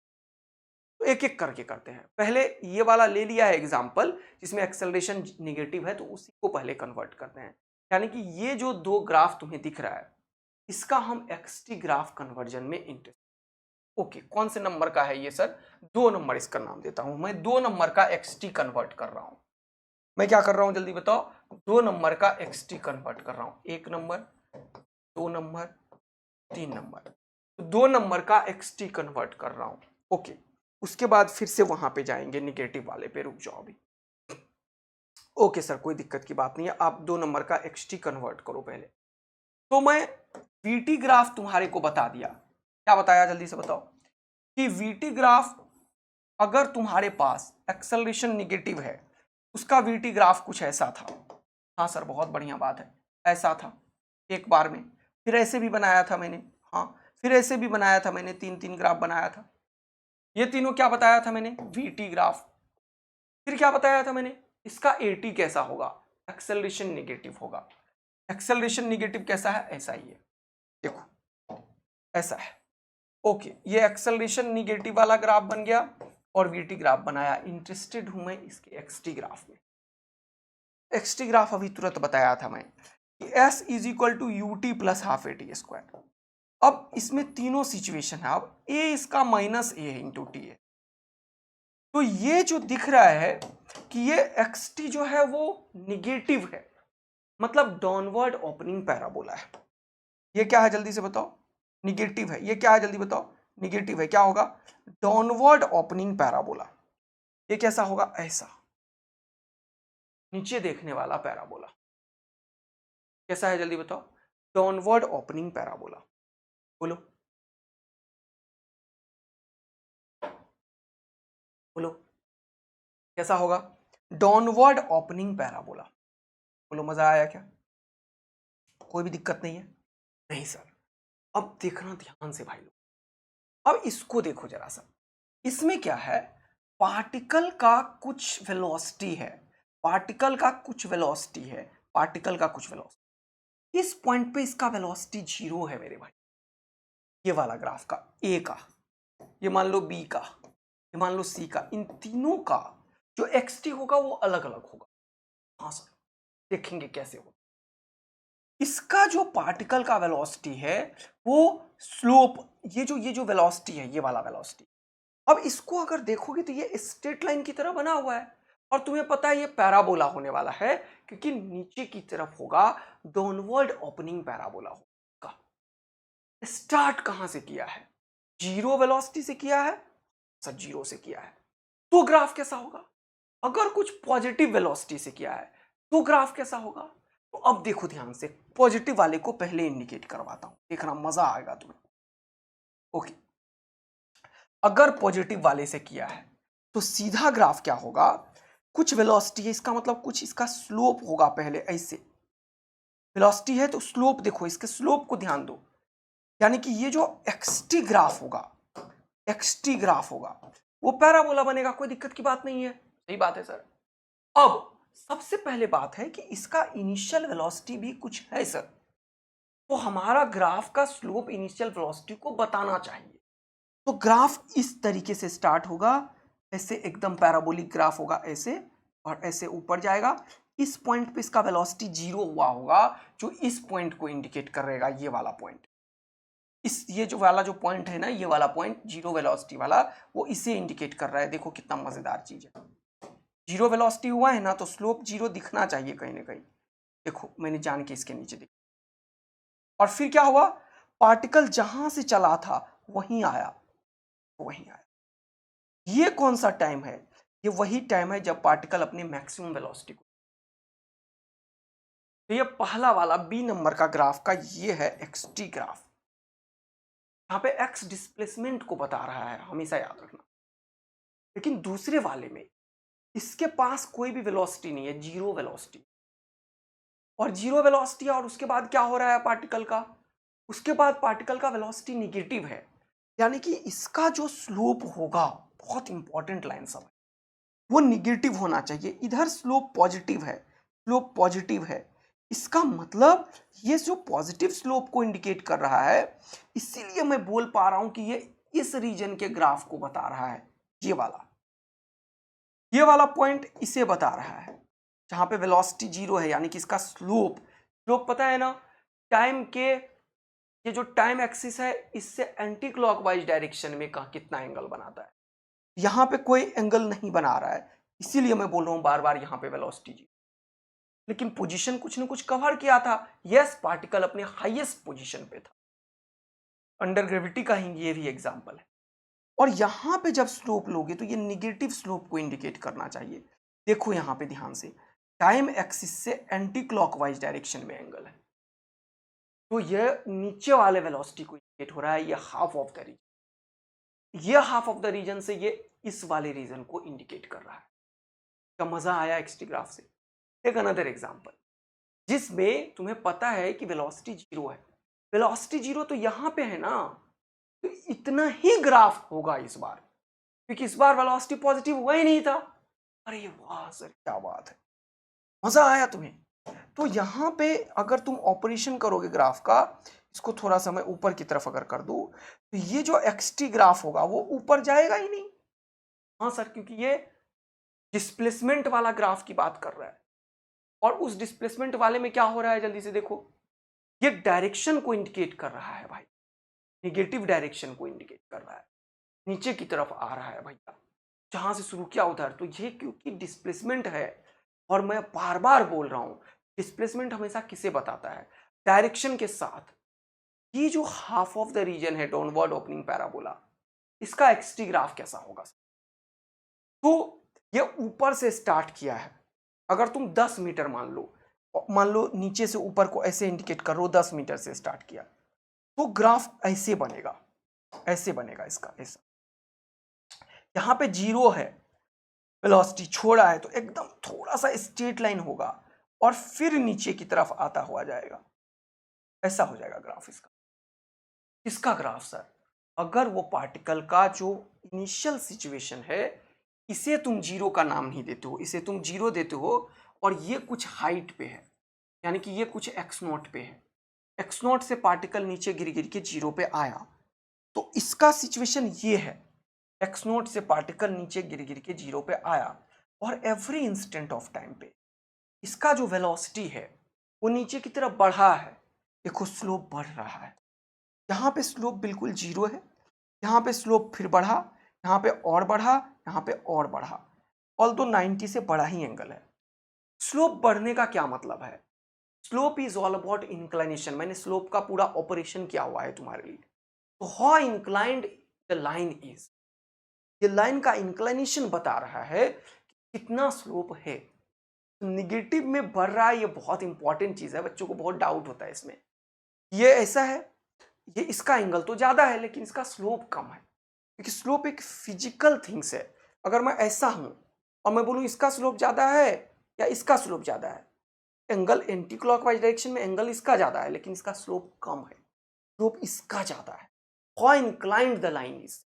तो एक एक करके करते हैं। पहले ये वाला ले लिया है एग्जांपल जिसमें एक्सेलरेशन निगेटिव है, तो उसी को पहले कन्वर्ट करते हैं। यानी कि ये जो दो ग्राफ तुम्हें दिख रहा है, इसका हम एक्सटी ग्राफ कन्वर्जन में इंटरेस्ट। ओके, कौन से नंबर का है ये सर? 2 नंबर इसका नाम देता हूं मैं, 2 नंबर का एक्सटी कन्वर्ट कर रहा हूं। मैं क्या कर रहा हूं जल्दी बताओ? 2 नंबर का एक्सटी कन्वर्ट कर रहा हूं। 1 नंबर, 2 नंबर, 3 नंबर, 2 नंबर का एक्सटी कन्वर्ट कर रहा हूं। ओके, उसके बाद फिर से वहां पे जाएंगे निगेटिव वाले पे, रुक जाओ अभी। ओके सर, कोई दिक्कत की बात नहीं है, आप 2 नंबर का एक्सटी कन्वर्ट करो पहले। तो मैं वीटी ग्राफ तुम्हारे को बता दिया। क्या बताया जल्दी से बताओ? कि वीटी ग्राफ अगर तुम्हारे पास एक्सेलरेशन निगेटिव है, उसका वीटी ग्राफ कुछ ऐसा था। हाँ सर, बहुत बढ़िया बात है, ऐसा था एक बार में। फिर ऐसे भी बनाया था मैंने, हाँ, फिर ऐसे भी बनाया था मैंने, 3 ग्राफ बनाया था। ये तीनों क्या बताया था मैंने? VT graph. फिर क्या बताया था मैंने? इसका एटी कैसा होगा? एक्सेलरेशन निगेटिव होगा। एक्सेलरेशन निगेटिव कैसा है? ऐसा ही है, देखो ऐसा है। ओके, ये एक्सेलरेशन निगेटिव वाला ग्राफ बन गया और वीटी ग्राफ बनाया। इंटरेस्टेड हूं मैं इसके एक्सटी ग्राफ में। एक्सटी ग्राफ अभी तुरंत बताया था मैं कि S is equal to u t plus half a t square. अब इसमें तीनों सिचुएशन है। अब A इसका माइनस ए इंटू टी है, तो ये जो दिख रहा है कि ये एक्सटी जो है वो निगेटिव है, मतलब डाउनवर्ड ओपनिंग पैराबोला है। ये क्या है जल्दी से बताओ? निगेटिव है। ये क्या है जल्दी बताओ? निगेटिव है। क्या होगा? Downward opening parabola. ये कैसा होगा? ऐसा नीचे देखने वाला पैराबोला। कैसा है जल्दी बताओ? Downward opening parabola. बोलो बोलो, कैसा होगा? Downward opening parabola. बोलो, मजा आया क्या? कोई भी दिक्कत नहीं है? नहीं सर, अब देखना ध्यान से भाई लोग, अब इसको देखो जरा सा। इसमें क्या है, पार्टिकल का कुछ वेलोसिटी है, पार्टिकल का कुछ वेलोसिटी है, पार्टिकल का कुछ वेलोसिटी। इस पॉइंट पे इसका वेलोसिटी 0 है मेरे भाई, ये वाला ग्राफ का ए का, ये मान लो बी का, ये मान लो सी का, इन तीनों का जो एक्स टी होगा वो अलग अलग होगा। हाँ सर, देखेंगे कैसे होगा। इसका जो पार्टिकल का वेलोसिटी है वो स्लोप, ये जो वेलोसिटी है, ये वाला वेलोसिटी, अब इसको अगर देखोगे तो ये स्ट्रेट लाइन की तरह बना हुआ है, और तुम्हें पता है ये पैराबोला होने वाला है, क्योंकि नीचे की तरफ होगा डाउनवर्ड ओपनिंग पैराबोला होगा। स्टार्ट कहां से किया है, जीरो वेलोसिटी से किया है सर, जीरो से किया है, तो ग्राफ कैसा होगा। अगर कुछ पॉजिटिव वेलोसिटी से किया है तो ग्राफ कैसा होगा। तो अब देखो ध्यान से, पॉजिटिव वाले को पहले इंडिकेट करवाता हूं, देखना मजा आएगा तुम्हें। ओके, अगर पॉजिटिव वाले से किया है तो सीधा ग्राफ क्या होगा, कुछ वेलोसिटी है, इसका मतलब कुछ इसका स्लोप होगा पहले, ऐसे वेलोसिटी है तो स्लोप देखो, इसके स्लोप को ध्यान दो, यानी कि ये जो एक्सटी ग्राफ होगा, एक्सटी ग्राफ होगा वो पैराबोला बनेगा, कोई दिक्कत की बात नहीं है, सही बात है सर। अब सबसे पहले बात है कि इसका इनिशियल वेलोसिटी भी कुछ है सर, तो हमारा ग्राफ का स्लोप इनिशियल वेलोसिटी को बताना चाहिए। तो ग्राफ इस तरीके से स्टार्ट होगा, ऐसे एकदम पैराबोलिक ग्राफ होगा ऐसे, और ऐसे ऊपर जाएगा। इस पॉइंट पे इसका वेलोसिटी 0 हुआ होगा, जो इस पॉइंट को इंडिकेट करेगा, ये वाला पॉइंट, ये जो वाला जो पॉइंट है ना, ये वाला पॉइंट जीरो वेलोसिटी वाला, वो इसे इंडिकेट कर रहा है। देखो कितना मजेदार चीज है, जीरो वेलोसिटी हुआ है ना, तो स्लोप 0 दिखना चाहिए कहीं ना कहीं। देखो मैंने जान के इसके नीचे देखा, और फिर क्या हुआ, पार्टिकल जहां से चला था वहीं आया, वहीं आया। ये कौन सा टाइम है, ये वही टाइम है जब पार्टिकल अपनी मैक्सिमम वेलोसिटी को, तो ये पहला वाला बी नंबर का ग्राफ का ये है एक्सटी ग्राफ, यहाँ पे एक्स डिस्प्लेसमेंट को बता रहा है, हमेशा याद रखना। लेकिन दूसरे वाले में इसके पास कोई भी वेलोसिटी नहीं है, जीरो वेलोसिटी, और जीरो वेलोसिटी, और उसके बाद क्या हो रहा है पार्टिकल का, उसके बाद पार्टिकल का वेलोसिटी निगेटिव है, यानी कि इसका जो स्लोप होगा, बहुत इंपॉर्टेंट लाइन सब, वो निगेटिव होना चाहिए। इधर स्लोप पॉजिटिव है, स्लोप पॉजिटिव है, इसका मतलब ये जो पॉजिटिव स्लोप को इंडिकेट कर रहा है, इसीलिए मैं बोल पा रहा हूं कि ये इस रीजन के ग्राफ को बता रहा है, ये वाला पॉइंट इसे बता रहा है, जहां पे वेलोसिटी 0 है, यानी कि इसका स्लोप, स्लोप पता है ना, टाइम के, ये जो टाइम एक्सिस है इससे एंटी क्लॉकवाइज डायरेक्शन में कितना एंगल बनाता है, यहां पे कोई एंगल नहीं बना रहा है, इसीलिए मैं बोल रहा हूं बार बार यहां पे वेलोसिटी 0, लेकिन पोजीशन कुछ न कुछ कवर किया था। यस, पार्टिकल अपने हाईएस्ट पोजीशन पे था, अंडर ग्रेविटी का ही ये भी एग्जांपल है। और यहां पे जब स्लोप लोगे तो ये निगेटिव स्लोप को इंडिकेट करना चाहिए। देखो यहां पे ध्यान से, टाइम एक्सिस से एंटी क्लॉकवाइज डायरेक्शन में एंगल है, तो ये नीचे वाले वेलोसिटी को इंडिकेट हो रहा है, ये हाफ ऑफ द रीजन, ये हाफ ऑफ द रीजन से ये इस वाले रीजन को इंडिकेट कर रहा है। क्या मजा आया एक्सटी ग्राफ से। एक अनदर एग्जांपल, जिसमें तुम्हें पता है कि वेलोसिटी 0 है, वेलोसिटी 0 तो यहां पे है ना, तो इतना ही ग्राफ होगा इस बार, क्योंकि इस बार वेलोसिटी पॉजिटिव हुआ ही नहीं था। अरे वाह सर, क्या बात है, मजा आया तुम्हें। तो यहां पे अगर तुम ऑपरेशन करोगे ग्राफ का, इसको थोड़ा सा मैं ऊपर की तरफ अगर कर दूं, तो ये जो एक्सटी ग्राफ होगा वो ऊपर जाएगा ही नहीं। हाँ सर, क्योंकि ये डिस्प्लेसमेंट वाला ग्राफ की बात कर रहा है, और उस डिस्प्लेसमेंट वाले में क्या हो रहा है, जल्दी से देखो, ये डायरेक्शन को इंडिकेट कर रहा है भाई, निगेटिव डायरेक्शन को इंडिकेट कर रहा है, नीचे की तरफ आ रहा है भैया, जहां से शुरू किया उधर। तो ये क्योंकि डिस्प्लेसमेंट है, और मैं बार बार बोल रहा हूं, डिस्प्लेसमेंट हमेशा किसे बताता है, डायरेक्शन के साथ। ये जो हाफ ऑफ द रीजन है डाउनवर्ड ओपनिंग पैराबोला, इसका एक्सटी ग्राफ कैसा होगा। तो ये ऊपर से स्टार्ट किया है, अगर तुम 10 मीटर मान लो नीचे से ऊपर को ऐसे इंडिकेट करो, 10 मीटर से स्टार्ट किया, तो ग्राफ ऐसे बनेगा, ऐसे बनेगा इसका, ऐसा। यहां पे 0 है, वेलोसिटी छोड़ा है, तो एकदम थोड़ा सा स्ट्रेट लाइन होगा, और फिर नीचे की तरफ आता हुआ जाएगा, ऐसा हो जाएगा ग्राफ इसका। किसका ग्राफ सर? अगर वो पार्टिकल का जो इनिशियल सिचुएशन है, इसे तुम जीरो का नाम नहीं देते हो, इसे तुम जीरो देते हो, और ये कुछ हाइट पे है, यानी कि ये कुछ एक्स नॉट पे है, एक्स नॉट से पार्टिकल नीचे गिर गिर के जीरो पे आया, तो इसका सिचुएशन ये है, एक्स नॉट से पार्टिकल नीचे गिर गिर के जीरो पे आया, और एवरी इंस्टेंट ऑफ टाइम पे इसका जो वेलोसिटी है वो नीचे की तरफ बढ़ा है। देखो स्लोप बढ़ रहा है, यहाँ पे स्लोप बिल्कुल जीरो है, यहाँ पे स्लोप फिर बढ़ा, यहाँ पे और बढ़ा, यहाँ पे और बढ़ा, ऑल्दो 90 से बड़ा ही एंगल है। स्लोप बढ़ने का क्या मतलब है? Slope is all about inclination. मैंने स्लोप का पूरा ऑपरेशन किया हुआ है तुम्हारे लिए। तो how inclined the line is, ये लाइन का इंक्लाइनेशन बता रहा है कि कितना स्लोप है। निगेटिव में बढ़ रहा है, ये बहुत इंपॉर्टेंट चीज है, बच्चों को बहुत डाउट होता है इसमें। ये ऐसा है, ये इसका एंगल तो ज्यादा है लेकिन इसका स्लोप कम है, क्योंकि स्लोप एक फिजिकल थिंग्स है। अगर मैं ऐसा हूं और मैं बोलूं इसका स्लोप ज्यादा है या इसका स्लोप ज्यादा है, एंगल एंटी क्लॉकवाइज डायरेक्शन में एंगल इसका ज्यादा है लेकिन इसका स्लोप कम है, स्लोप इसका ज्यादा है। How inclined the line is,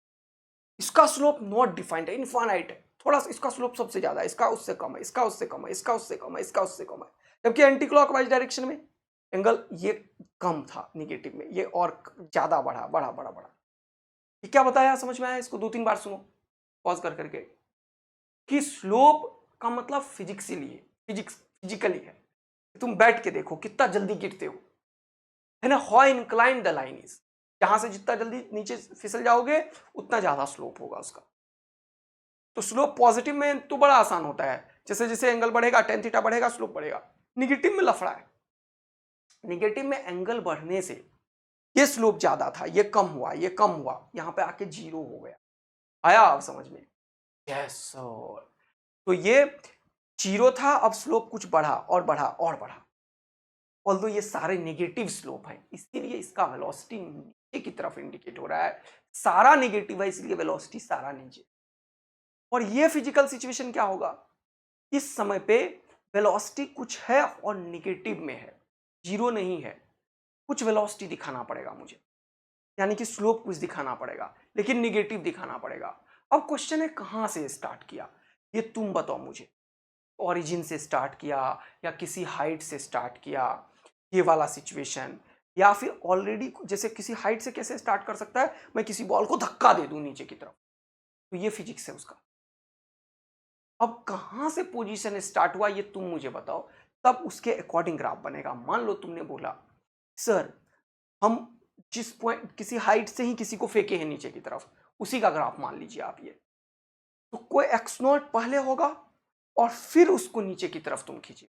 इसका स्लोप नॉट डिफाइंड है, इनफाइनाइट है, थोड़ा सा इसका स्लोप सबसे ज्यादा है, इसका उससे कम है, इसका उससे कम है, इसका उससे कम है, इसका उससे कम है। जबकि एंटी क्लॉकवाइज डायरेक्शन में एंगल ये कम था, निगेटिव में ये और ज्यादा बढ़ा बढ़ा बढ़ा बढ़ा। ये क्या बताया, समझ में आया? इसको 2-3 बार सुनो पॉज कर करके, कि स्लोप का मतलब फिजिक्सली है, फिजिकली है। तुम बैठ के देखो कितना जल्दी गिरते हो, है ना। How inclined the line is, जहां से जितना जल्दी नीचे फिसल जाओगे उतना ज्यादा स्लोप होगा उसका। तो स्लोप पॉजिटिव में तो बड़ा आसान होता है, जैसे जैसे एंगल बढ़ेगा टेन थीटा बढ़ेगा स्लोप बढ़ेगा। निगेटिव में लफड़ा है, निगेटिव में एंगल बढ़ने से ये स्लोप ज्यादा था, ये कम हुआ, ये कम हुआ, यहां पे आके जीरो हो गया। आया आप समझ में? Yes sir. तो ये जीरो था, अब स्लोप कुछ बढ़ा और बढ़ा और बढ़ा, ऑल्दो ये सारे नेगेटिव स्लोप हैं, इसीलिए इसका वेलोसिटी नीचे की तरफ इंडिकेट हो रहा है। सारा नेगेटिव है इसलिए वेलोसिटी सारा नीचे। और ये फिजिकल सिचुएशन क्या होगा, इस समय पे वेलोसिटी कुछ है और नेगेटिव में है, जीरो नहीं है, कुछ वेलोसिटी दिखाना पड़ेगा मुझे, यानी कि स्लोप कुछ दिखाना पड़ेगा लेकिन निगेटिव दिखाना पड़ेगा। अब क्वेश्चन है कहां से स्टार्ट किया, ये तुम बताओ मुझे। ओरिजिन से स्टार्ट किया या किसी हाइट से स्टार्ट किया, ये वाला सिचुएशन, या फिर ऑलरेडी जैसे किसी हाइट से कैसे स्टार्ट कर सकता है, मैं किसी बॉल को धक्का दे दूं नीचे की तरफ, तो ये फिजिक्स है उसका। अब कहां से पोजीशन स्टार्ट हुआ ये तुम मुझे बताओ, तब उसके अकॉर्डिंग ग्राफ बनेगा। मान लो तुमने बोला सर हम जिस पॉइंट किसी हाइट से ही किसी को फेंके हैं नीचे की तरफ, उसी का ग्राफ मान लीजिए आप ये, तो कोई एक्स नॉट पहले होगा और फिर उसको नीचे की तरफ तुम खींचिए,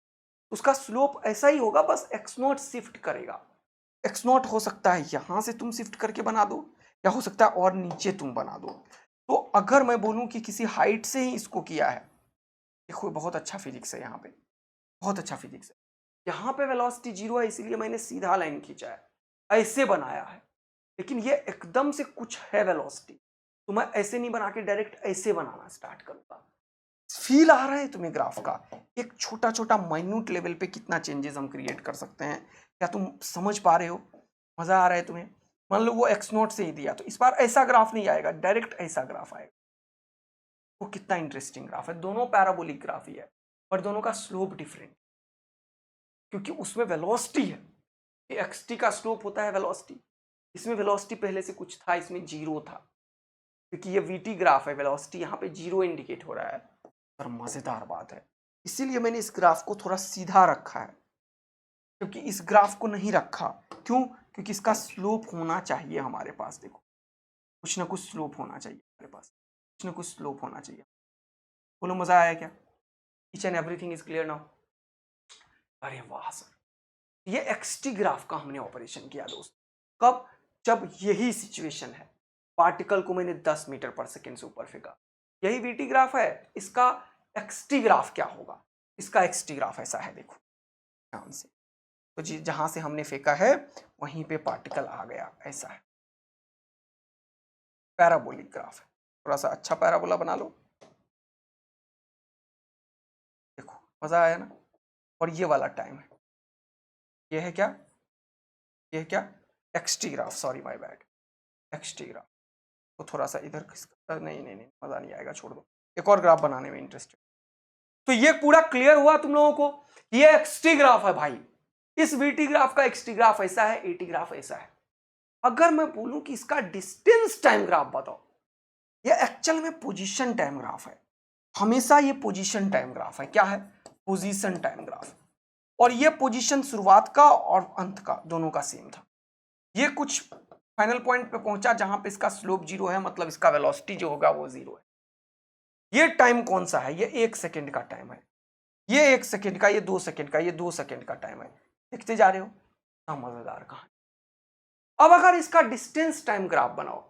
उसका स्लोप ऐसा ही होगा, बस एक्स नॉट शिफ्ट करेगा। एक्स नॉट हो सकता है यहां से तुम शिफ्ट करके बना दो, या हो सकता है और नीचे तुम बना दो। तो अगर मैं बोलूं कि किसी हाइट से ही इसको किया है, देखो बहुत अच्छा फिजिक्स है यहाँ पे, बहुत अच्छा फिजिक्स है। यहाँ पे वेलोसिटी जीरो है इसलिए मैंने सीधा लाइन खींचा है, ऐसे बनाया है, लेकिन ये एकदम से कुछ है वेलोसिटी, तो मैं ऐसे नहीं बना के डायरेक्ट ऐसे बनाना स्टार्ट करूंगा। फील आ रहा है तुम्हें ग्राफ का, एक छोटा छोटा माइन्यूट लेवल पे कितना चेंजेस हम क्रिएट कर सकते हैं? क्या तुम समझ पा रहे हो? मजा आ रहा है तुम्हें? मान लो वो एक्स नोट से ही दिया, तो इस बार ऐसा ग्राफ नहीं आएगा, डायरेक्ट ऐसा ग्राफ आएगा। वो कितना इंटरेस्टिंग ग्राफ है, दोनों पैराबोलिक ग्राफ ही है और दोनों का स्लोप डिफरेंट, क्योंकि उसमें वेलोसिटी है, एक्स टी का स्लोप होता है वेलोसिटी, इसमें वेलोसिटी पहले से कुछ था, इसमें जीरो था, क्योंकि ये वीटी ग्राफ है, वेलोसिटी यहाँ पे जीरो इंडिकेट हो रहा है। और मजेदार बात है, इसीलिए मैंने इस ग्राफ को थोड़ा सीधा रखा है, क्योंकि इस ग्राफ को नहीं रखा, क्यों? क्योंकि इसका स्लोप होना चाहिए हमारे पास। देखो कुछ ना कुछ स्लोप होना चाहिए हमारे पास, कुछ ना कुछ स्लोप होना चाहिए। बोलो मजा आया क्या? Each and everything is clear now? अरे वाह सर, ये एक्सटी ग्राफ का हमने ऑपरेशन किया दोस्त। कब? जब यही सिचुएशन है, पार्टिकल को मैंने 10 मीटर पर सेकेंड से ऊपर फेंका, यही वीटी ग्राफ है, इसका एक्सटी ग्राफ क्या होगा? इसका एक्सटी ग्राफ ऐसा है, देखो ध्यान से। तो जी जहां से हमने फेंका है वहीं पे पार्टिकल आ गया, ऐसा है। पैराबोलिक ग्राफ है, थोड़ा सा अच्छा पैराबोला बना लो। देखो मजा आया ना? और ये वाला टाइम है, ये है क्या? ये है क्या? X t graph, sorry my bad. X t graph. तो थोड़ा सा इधर नहीं मजा नहीं आएगा, छोड़ दो, एक और ग्राफ बनाने में इंटरेस्टेड। तो ये पूरा क्लियर हुआ तुम लोगों को, ये एक्स टी ग्राफ है भाई। इस वी टी ग्राफ का एक्स टी ग्राफ ऐसा है, ए टी ग्राफ ऐसा है। अगर मैं बोलूं कि इसका डिस्टेंस टाइम ग्राफ बताओ, ये एक्चुअल में पोजीशन टाइम ग्राफ है। हमेशा ये पोजीशन टाइम ग्राफ है। क्या है? Position time graph. और ये पोजीशन शुरुआत का और अंत का दोनों का सेम था। ये कुछ फाइनल पॉइंट पे पहुंचा जहां पे इसका स्लोप 0 है, मतलब इसका वेलोसिटी जो होगा वो 0 है। ये टाइम कौन सा है? ये 1 सेकेंड का टाइम है। ये 1 सेकेंड का, ये 2 सेकेंड का, ये 2 सेकेंड का टाइम है। देखते जा रहे हो? मजेदार कहानी। अब अगर इसका डिस्टेंस टाइम ग्राफ बनाओ,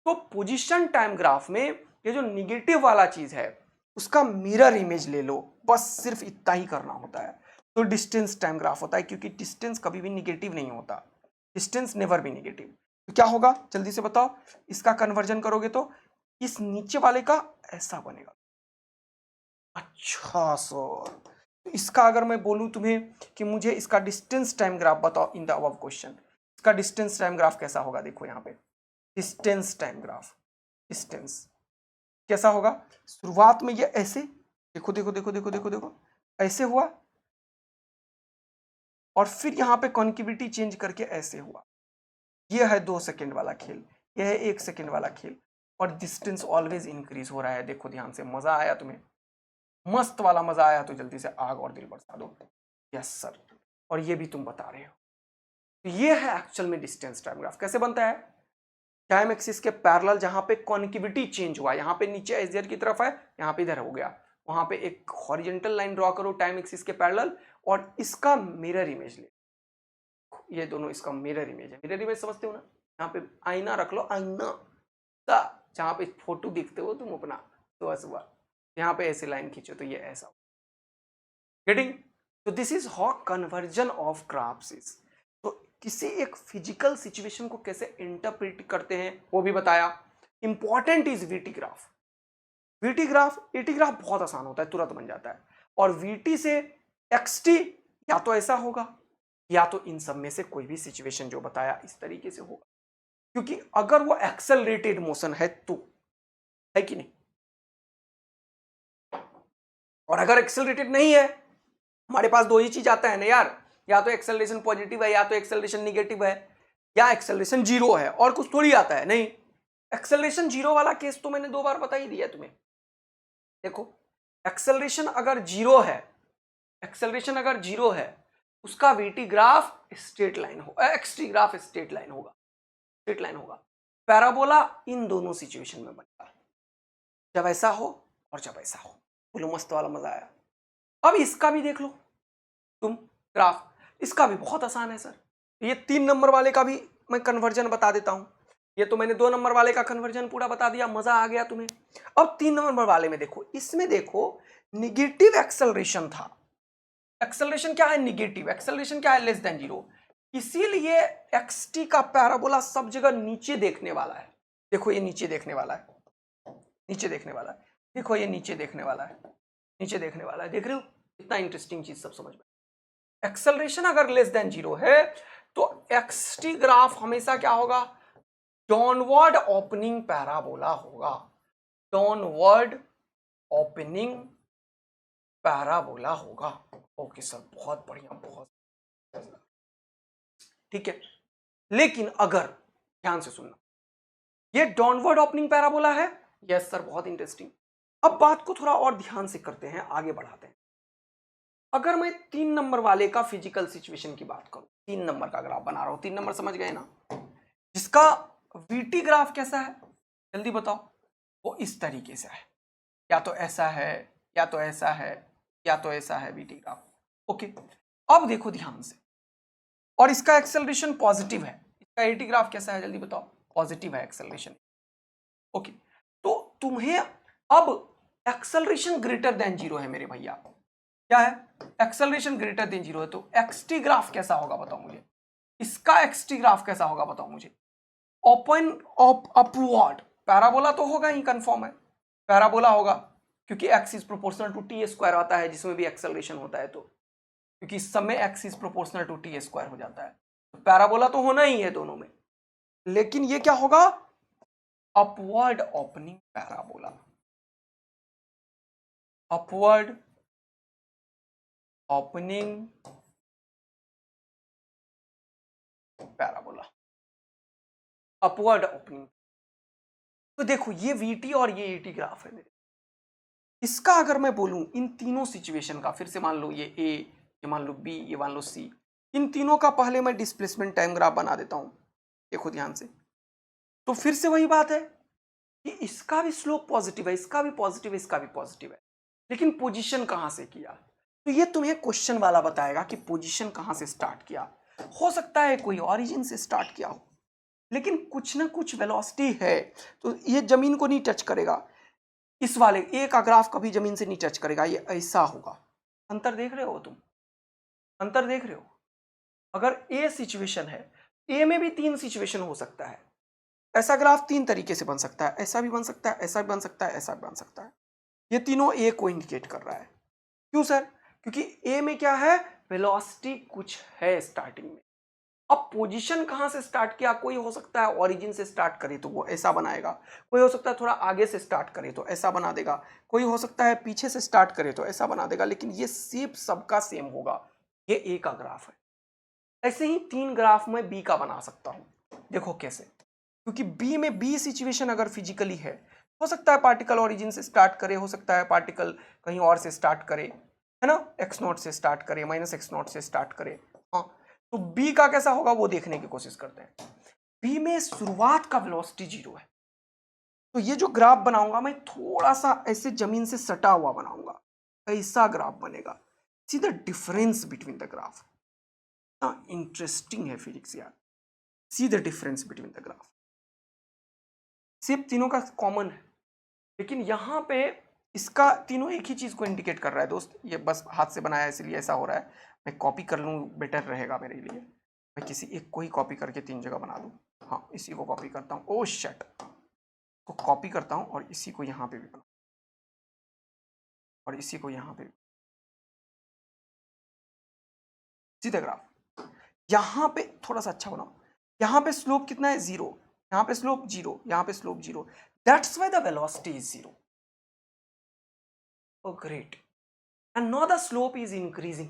तो पोजीशन टाइम ग्राफ में ये जो निगेटिव वाला चीज है उसका मिरर इमेज ले लो, बस सिर्फ इतना ही करना होता है। तो डिस्टेंस टाइम ग्राफ होता है, क्योंकि डिस्टेंस कभी भी निगेटिव नहीं होता, डिस्टेंस नेवर भी निगेटिव। तो क्या होगा जल्दी से बताओ? इसका कन्वर्जन करोगे तो इस नीचे वाले का ऐसा बनेगा। अच्छा सर, तो इसका अगर मैं बोलूं तुम्हें कि मुझे इसका डिस्टेंस टाइम ग्राफ बताओ इन द अबव क्वेश्चन, इसका डिस्टेंस टाइम ग्राफ कैसा होगा? देखो यहाँ पे डिस्टेंस टाइम ग्राफ, डिस्टेंस कैसा होगा? शुरुआत में ये ऐसे, देखो देखो देखो देखो देखो देखो ऐसे हुआ, और फिर यहाँ पे कॉन्केविटी चेंज करके ऐसे हुआ। ये है 2 सेकेंड वाला खेल, ये है 1 सेकेंड वाला खेल, और डिस्टेंस ऑलवेज इंक्रीज हो रहा है। देखो ध्यान से, मजा आया तुम्हें? मस्त वाला मजा आया तो जल्दी से आग और दिल बरसा दो। यस सर, और ये भी तुम बता रहे हो। तो ये है एक्चुअल में डिस्टेंस टाइम ग्राफ। कैसे बनता है? टाइम एक्सिस के पैरेलल जहां पे कॉन्केविटी चेंज हुआ, यहाँ पे नीचे एजर की तरफ है, यहाँ पे इधर हो गया, वहां पे एक हॉरिजॉन्टल लाइन ड्रॉ करो टाइम एक्सिस के पैरेलल, और इसका मिरर इमेज ले। ये दोनों इसका मिरर इमेज है। मिरर इमेज समझते हो ना? यहाँ पे आईना रख लो, आईना जहां पे फोटो देखते हो तुम अपना सुबह सुबह, यहाँ पे ऐसे लाइन खींचो तो ये ऐसा। गेटिंग? तो this is how conversion of graphs is. तो किसी एक फिजिकल सिचुएशन को कैसे इंटरप्रेट करते हैं वो भी बताया। Important is VT graph. VT graph, eighty graph बहुत आसान होता है, तुरंत बन जाता है। और वीटी से एक्सटी या तो ऐसा होगा, या तो इन सब में से कोई भी सिचुएशन जो बताया इस तरीके से होगा, क्योंकि अगर वो एक्सेलरेटेड मोशन है तो, है कि नहीं? और अगर एक्सेलरेटेड नहीं है, हमारे पास दो ही चीज आता है ना यार, या तो एक्सेलरेशन पॉजिटिव है या तो एक्सेलरेशन निगेटिव है, या एक्सेलरेशन 0 है, और कुछ थोड़ी आता है। नहीं, एक्सेलरेशन 0 वाला केस तो मैंने 2 बार बता ही दिया तुम्हें। देखो, एक्सेलरेशन अगर 0 है, एक्सेलरेशन अगर 0 है, उसका वीटी ग्राफ स्ट्रेट लाइन होगा, एक्सटी ग्राफ स्ट्रेट लाइन होगा, स्ट्रेट लाइन होगा। पैराबोला इन दोनों सिचुएशन में बनेगा, जब ऐसा हो और जब ऐसा हो। बोलो मस्त वाला मजा आया। अब इसका भी देख लो तुम ग्राफ, इसका भी बहुत आसान है सर। ये 3 नंबर वाले का भी मैं कन्वर्जन बता देता हूं। ये तो मैंने 2 नंबर वाले का कन्वर्जन पूरा बता दिया, मजा आ गया तुम्हें। अब 3 नंबर वाले में देखो, इसमें देखो निगेटिव एक्सेलरेशन था। एक्सेलरेशन क्या है? निगेटिव। एक्सेलरेशन क्या है? Less than 0। इसीलिए एक्सटी का पैराबोला सब जगह नीचे देखने वाला है। देखो ये नीचे देखने वाला है, नीचे देखने वाला है। देखो ये नीचे देखने वाला है, नीचे देखने वाला है। देख रहे हो इतना इंटरेस्टिंग चीज सब समझ में। एक्सेलरेशन अगर लेस देन 0 है तो एक्सटी ग्राफ हमेशा क्या होगा? डाउनवर्ड ओपनिंग पैराबोला होगा, डाउनवर्ड ओपनिंग पैराबोला होगा। ओके सर, बहुत बढ़िया, बहुत ठीक है। लेकिन अगर ध्यान से सुनना, ये डाउनवर्ड ओपनिंग पैराबोला है। यस सर, बहुत इंटरेस्टिंग। अब बात को थोड़ा और ध्यान से करते हैं, आगे बढ़ाते हैं। अगर मैं 3 नंबर वाले का फिजिकल सिचुएशन की बात करूं, 3 नंबर का ग्राफ बना रहा हूं, 3 नंबर समझ गए ना, जिसका वीटी ग्राफ कैसा है जल्दी बताओ? वो इस तरीके से है, या तो ऐसा है, या तो ऐसा है, या तो ऐसा है वीटी ग्राफ। ओके, अब देखो ध्यान से, और इसका एक्सेलरेशन पॉजिटिव है। इसका एटी ग्राफ कैसा है जल्दी बताओ? पॉजिटिव है एक्सेलरेशन। ओके, तो तुम्हें अब एक्सेलरेशन ग्रेटर देन 0 है मेरे भैया। क्या है? एक्सेलरेशन ग्रेटर देन 0 है, तो एक्सटी ग्राफ कैसा होगा बताओ मुझे? इसका एक्सटी ग्राफ कैसा होगा बताओ मुझे? ओपन अपवर्ड पैराबोला तो होगा ही, कंफर्म है पैराबोला होगा, क्योंकि x is proportional to t square आता है जिसमें भी एक्सेलरेशन होता है। तो क्योंकि इस समय x is proportional to t square हो जाता है, तो पैराबोला तो होना ही है दोनों में। लेकिन ये क्या होगा? Upward opening parabola, upward opening parabola, upward opening. तो देखो ये वीटी और ये ईटी ग्राफ है मेरे। इसका अगर मैं बोलूं इन तीनों सिचुएशन का, फिर से मान लो ये ए, ये मान लो बी, ये मान लो सी, इन तीनों का पहले मैं डिस्प्लेसमेंट टाइम ग्राफ बना देता हूं। देखो ध्यान से, तो फिर से वही बात है कि इसका भी स्लोप पॉजिटिव है, इसका भी पॉजिटिव है, इसका भी पॉजिटिव है, लेकिन पोजीशन कहां से किया। तो ये तुम्हें क्वेश्चन वाला बताएगा कि पोजीशन कहां से स्टार्ट किया। हो सकता है कोई ओरिजिन से स्टार्ट किया हो, लेकिन कुछ ना कुछ वेलोसिटी है, तो ये जमीन को नहीं टच करेगा। इस वाले ए का ग्राफ कभी जमीन से नहीं टच करेगा, ये ऐसा होगा। अंतर देख रहे हो तुम, अंतर देख रहे हो। अगर ए सिचुएशन है, ए में भी तीन सिचुएशन हो सकता है। ऐसा ग्राफ तीन तरीके से बन सकता है, ऐसा भी बन सकता है, ऐसा भी बन सकता है, ऐसा भी बन सकता है। ये तीनों ए को इंडिकेट कर रहा है। क्यों सर? क्योंकि ए में क्या है, वेलोसिटी कुछ है स्टार्टिंग में। अब पोजीशन कहां से स्टार्ट किया, कोई हो सकता है ओरिजिन से स्टार्ट करे तो वो ऐसा बनाएगा, कोई हो सकता है थोड़ा आगे से स्टार्ट करे तो ऐसा बना देगा, कोई हो सकता है पीछे से स्टार्ट करे तो ऐसा बना देगा, लेकिन ये शेप सबका सेम होगा। ये ए का ग्राफ है। ऐसे ही तीन ग्राफ में बी का बना सकता हूं। देखो कैसे, क्योंकि बी में बी सिचुएशन अगर फिजिकली है, हो सकता है पार्टिकल ओरिजिन से स्टार्ट करे, हो सकता है पार्टिकल कहीं और से स्टार्ट करे, है ना, एक्स नॉट से स्टार्ट करे, माइनस एक्स नॉट से स्टार्ट करे। हाँ, तो बी का कैसा होगा वो देखने की कोशिश करते हैं। बी में शुरुआत का वेलोसिटी 0 है, तो ये जो ग्राफ बनाऊंगा मैं थोड़ा सा ऐसे जमीन से सटा हुआ बनाऊंगा, ऐसा ग्राफ बनेगा। See the difference between the graph. Interesting है फिजिक्स यार। See the difference between the graph. Shape तीनों का कॉमन है, लेकिन यहां पे इसका तीनों एक ही चीज को इंडिकेट कर रहा है दोस्त। ये बस हाथ से बनाया इसलिए ऐसा हो रहा है। मैं कॉपी कर लूँ बेटर रहेगा मेरे लिए। मैं किसी एक को ही कॉपी करके तीन जगह बना दूँ। हाँ, इसी को कॉपी करता हूँ। ओ शट, को कॉपी करता हूँ और इसी को यहाँ पे भी बनाऊँ, और इसी को यहाँ पे भी। सीधे ग्राफ। यहाँ पे थोड़ा सा अच्छा बनाओ। यहाँ पे स्लोप कितना है, 0। यहाँ पे स्लोप 0, यहाँ पे slope 0। That's why the velocity is 0। Oh great. And now the slope is increasing.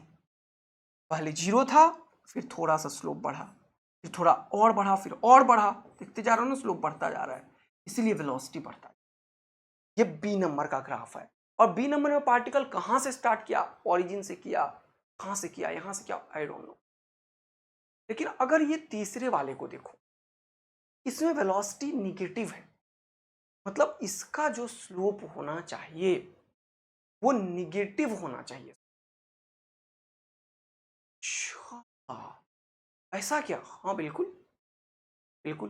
पहले 0 था, फिर थोड़ा सा स्लोप बढ़ा, फिर थोड़ा और बढ़ा, फिर और बढ़ा। देखते जा रहे हो ना, स्लोप बढ़ता जा रहा है, इसीलिए वेलोसिटी बढ़ता है। ये बी नंबर का ग्राफ है। और बी नंबर में पार्टिकल कहां से स्टार्ट किया, ओरिजिन से किया, कहां से किया, यहां से किया, आई डोंट नो। लेकिन अगर ये तीसरे वाले को देखो, इसमें वेलोसिटी निगेटिव है, मतलब इसका जो स्लोप होना चाहिए वो निगेटिव होना चाहिए। अच्छा, ऐसा क्या? हाँ बिल्कुल, बिल्कुल,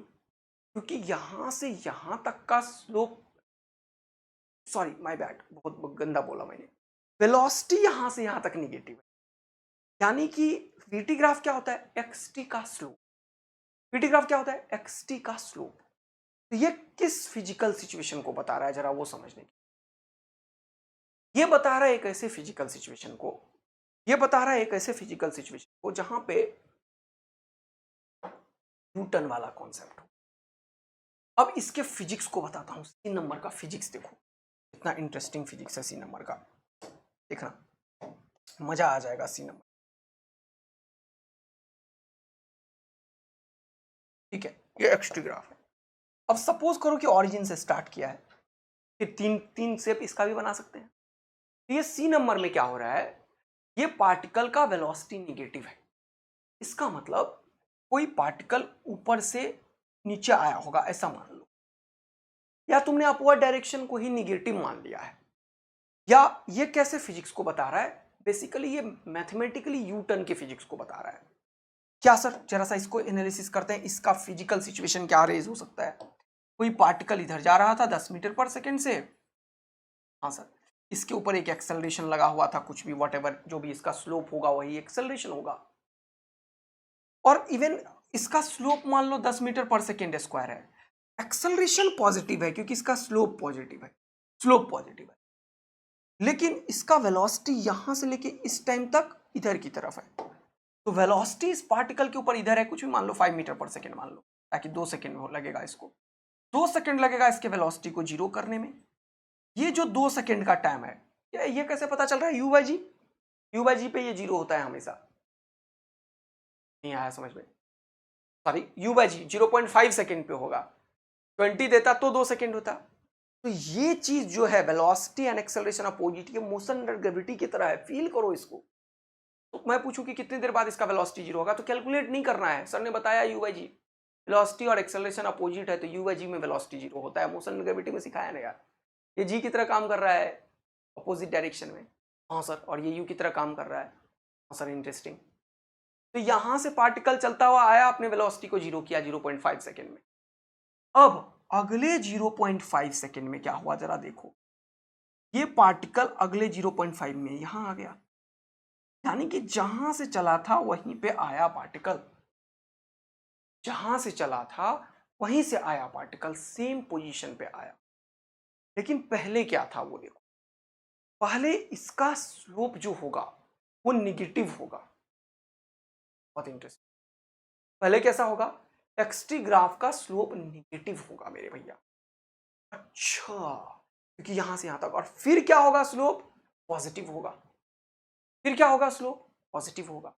क्योंकि यहां से यहां तक का स्लोप, सॉरी माय बैड, बहुत गंदा बोला मैंने। वेलोसिटी यहां से यहां तक निगेटिव है, यानी कि वीटी ग्राफ क्या होता है, एक्सटी का स्लोप। वीटी ग्राफ क्या होता है, एक्सटी का स्लोप। तो ये किस फिजिकल सिचुएशन को बता रहा है, जरा वो समझने की। ये बता रहा है एक ऐसे फिजिकल सिचुएशन को, ये बता रहा है एक ऐसे फिजिकल सिचुएशन को जहां पे न्यूटन वाला कॉन्सेप्ट हो। अब इसके फिजिक्स को बताता हूं। सी नंबर का फिजिक्स देखो, इतना इंटरेस्टिंग फिजिक्स है सी नंबर का, देखना मजा आ जाएगा। सी नंबर, ठीक है, ये एक्सटी ग्राफ है। अब सपोज करो कि ओरिजिन से स्टार्ट किया है, फिर तीन तीन शेप इसका भी बना सकते हैं। तो ये सी नंबर में क्या हो रहा है, ये पार्टिकल का वेलोसिटी निगेटिव है। इसका मतलब कोई पार्टिकल ऊपर से नीचे आया होगा, ऐसा मान लो, या तुमने अपवर्ड डायरेक्शन को ही निगेटिव मान लिया है। या ये कैसे फिजिक्स को बता रहा है, बेसिकली ये मैथमेटिकली यू टर्न के फिजिक्स को बता रहा है। क्या सर, जरा सा इसको एनालिसिस करते हैं। इसका फिजिकल सिचुएशन क्या रेज हो सकता है। कोई पार्टिकल इधर जा रहा था 10 मीटर पर सेकेंड से, हाँ सर, इसके ऊपर एक एक्सेलरेशन लगा हुआ था, कुछ भी व्हाटएवर जो भी इसका स्लोप होगा वही एक्सेलरेशन होगा। और इवन इसका स्लोप मान लो 10 मीटर पर सेकेंड स्क्वायर है, एक्सेलरेशन पॉजिटिव है क्योंकि इसका स्लोप पॉजिटिव है, स्लोप पॉजिटिव है, लेकिन इसका वेलोसिटी यहां से लेके इस टाइम तक इधर की तरफ है। तो वेलोसिटी इस पार्टिकल के ऊपर इधर है, कुछ भी मान लो 5 मीटर पर सेकेंड मान लो, ताकि 2 सेकेंड में लगेगा इसको। 2 सेकंड लगेगा इसके वेलोसिटी को जीरो करने में। ये जो 2 सेकंड का टाइम है, ये कैसे पता चल रहा है? यू बाई जी पे ये जीरो होता है हमेशा। नहीं आया समझ में? Sorry, u by g 0.5 second पे होगा। 20 देता तो 2 सेकंड होता। तो ये चीज जो है वेलोसिटी एंड एक्सेलरेशन अपोजिट, ये मोशन अंडर ग्रेविटी की तरह है, फील करो इसको। तो मैं पूछूं कि कितनी देर बाद इसका वेलोसिटी जीरो होगा, तो कैलकुलेट नहीं करना है, सर ने बताया यू बाई जी। वेलोसिटी और एक्सेलरेशन अपोजिट है तो यू बाई जी में वेलोसिटी जीरो होता है। मोशन अंडर ग्रेविटी में सिखाया ना यार। ये जी की तरह काम कर रहा है अपोजिट डायरेक्शन में। हाँ सर, और ये यू की तरह काम कर रहा है। हाँ सर, इंटरेस्टिंग। तो यहां से पार्टिकल चलता हुआ आया, अपने वेलोसिटी को जीरो किया 0.5 सेकेंड में। अब अगले 0.5 सेकेंड में क्या हुआ जरा देखो। ये पार्टिकल अगले 0.5 में यहां आ गया, यानी कि जहां से चला था वहीं पे आया पार्टिकल। जहां से चला था वहीं से आया पार्टिकल, सेम पोजीशन पे आया। लेकिन पहले क्या था वो देखो। पहले इसका स्लोप जो होगा वो निगेटिव होगा। बहुत इंटरेस्टिंग। पहले कैसा होगा? एक्सटी ग्राफ का स्लोप निगेटिव होगा मेरे भैया। अच्छा, क्योंकि यहां से यहां तक। और फिर क्या होगा? स्लोप पॉजिटिव होगा। फिर क्या होगा? स्लोप पॉजिटिव होगा।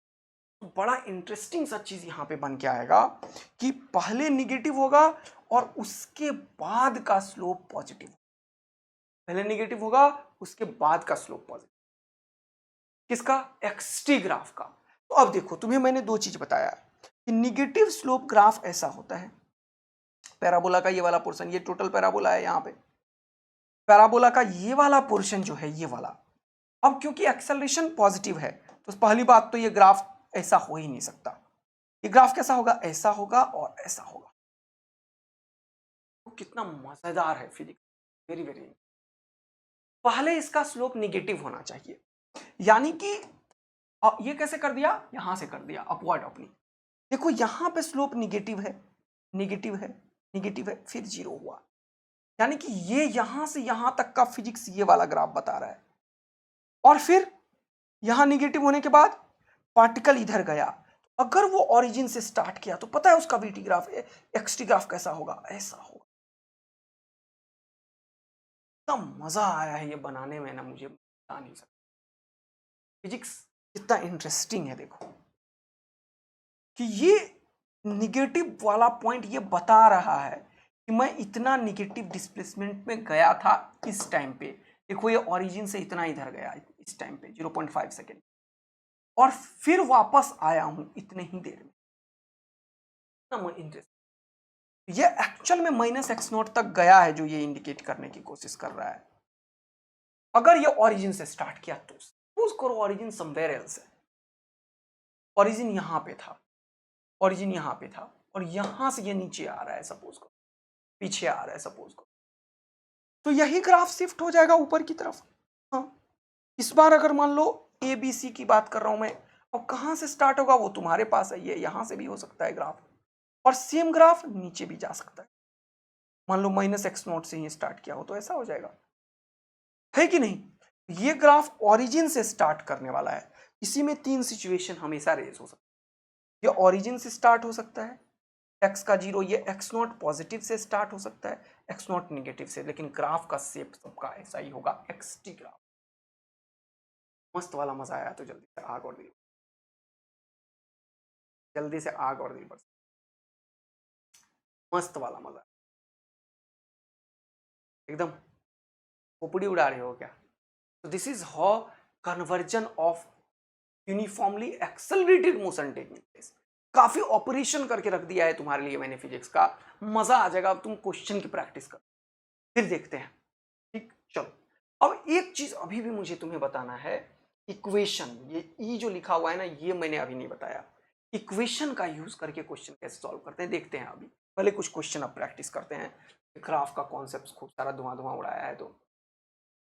तो बड़ा इंटरेस्टिंग सा चीज यहां पे बन के आएगा कि पहले निगेटिव होगा और उसके बाद का स्लोप पॉजिटिव। पहले निगेटिव होगा, उसके बाद का स्लोप पॉजिटिव। किसका? एक्सटी ग्राफ का। तो अब देखो, तुम्हें मैंने दो चीज बताया कि निगेटिव स्लोप ग्राफ ऐसा होता है। पैराबोला का ये वाला पोर्शन, ये टोटल पैराबोला है। यहां पे पैराबोला का ये वाला पोर्शन जो है, ये वाला, अब क्योंकि एक्सेलरेशन पॉजिटिव है तो पहली बात तो ये ग्राफ ऐसा हो ही नहीं सकता। ये ग्राफ कैसा होगा? ऐसा होगा और ऐसा होगा। तो कितना मजेदार है फिजिक्स, वेरी वेरी। पहले इसका स्लोप निगेटिव होना चाहिए, यानी कि ये कैसे कर दिया? यहां से कर दिया अपवर्ड अपनी। देखो यहां पे स्लोप निगेटिव है, निगेटिव है, निगेटिव है, फिर जीरो हुआ। यानी कि ये यहां से यहां तक का फिजिक्स ये वाला ग्राफ बता रहा है। और फिर यहां निगेटिव होने के बाद पार्टिकल इधर गया, अगर वो ओरिजिन से स्टार्ट किया तो पता है उसका वीटी ग्राफ, एक्सटी ग्राफ कैसा होगा? ऐसा होगा। इतना मजा आया है ये बनाने में ना, मुझे बता नहीं सकता। फिजिक्स कितना इंटरेस्टिंग है देखो, कि ये निगेटिव वाला पॉइंट ये बता रहा है कि मैं इतना निगेटिव डिस्प्लेसमेंट में गया था इस टाइम पे। देखो ये ओरिजिन से इतना इधर गया इस टाइम पे 0.5 सेकेंड, और फिर वापस आया हूं इतने ही देर में। इंटरेस्ट, ये एक्चुअल में -x0 तक गया है, जो ये इंडिकेट करने की कोशिश कर रहा है। अगर ये ओरिजिन से स्टार्ट किया तो सपोज करो ओरिजिन समवेयर एल्स है। ओरिजिन यहां पे था, ओरिजिन यहां पे था, और यहां से ये नीचे आ रहा है, सपोज करो पीछे आ रहा है, सपोज करो, तो यही ग्राफ शिफ्ट हो जाएगा ऊपर की तरफ। हाँ, इस बार अगर मान लो ए बी सी की बात कर रहा हूं मैं, अब कहां से स्टार्ट होगा वो तुम्हारे पास है, ये यहां से भी हो सकता है ग्राफ, और सेम ग्राफ नीचे भी जा सकता है। मान लो -x0 से ही स्टार्ट किया हो तो ऐसा हो जाएगा, है कि नहीं? ये ग्राफ ओरिजिन से स्टार्ट करने वाला है। इसी में तीन सिचुएशन हमेशा रेज हो सकती है। ये ओरिजिन से स्टार्ट हो सकता है, x का जीरो, ये x0 पॉजिटिव से स्टार्ट हो सकता है, x0 नेगेटिव से, लेकिन ग्राफ का शेप सबका ऐसा ही होगा, एक्सटी ग्राफ। मस्त वाला मजा आया तो जल्दी से आग और दिल, जल्दी से आग और दिल पर, मस्त वाला मजा एकदम। खोपड़ी उड़ा रहे हो क्या? तो this is how conversion of uniformly accelerated motion taking place. काफी ऑपरेशन करके रख दिया है तुम्हारे लिए मैंने फिजिक्स का, मजा आ जाएगा। अब तुम क्वेश्चन की प्रैक्टिस कर, फिर देखते हैं। ठीक, चलो। अब एक चीज अभी भी मुझे तुम्हें बताना है, इक्वेशन, ये ई जो लिखा हुआ है ना, ये मैंने अभी नहीं बताया। इक्वेशन का यूज करके क्वेश्चन कैसे सॉल्व करते हैं देखते हैं। अभी पहले कुछ क्वेश्चन अब प्रैक्टिस करते हैं। ग्राफ का कॉन्सेप्ट खूब सारा धुआं धुआं उड़ाया है तो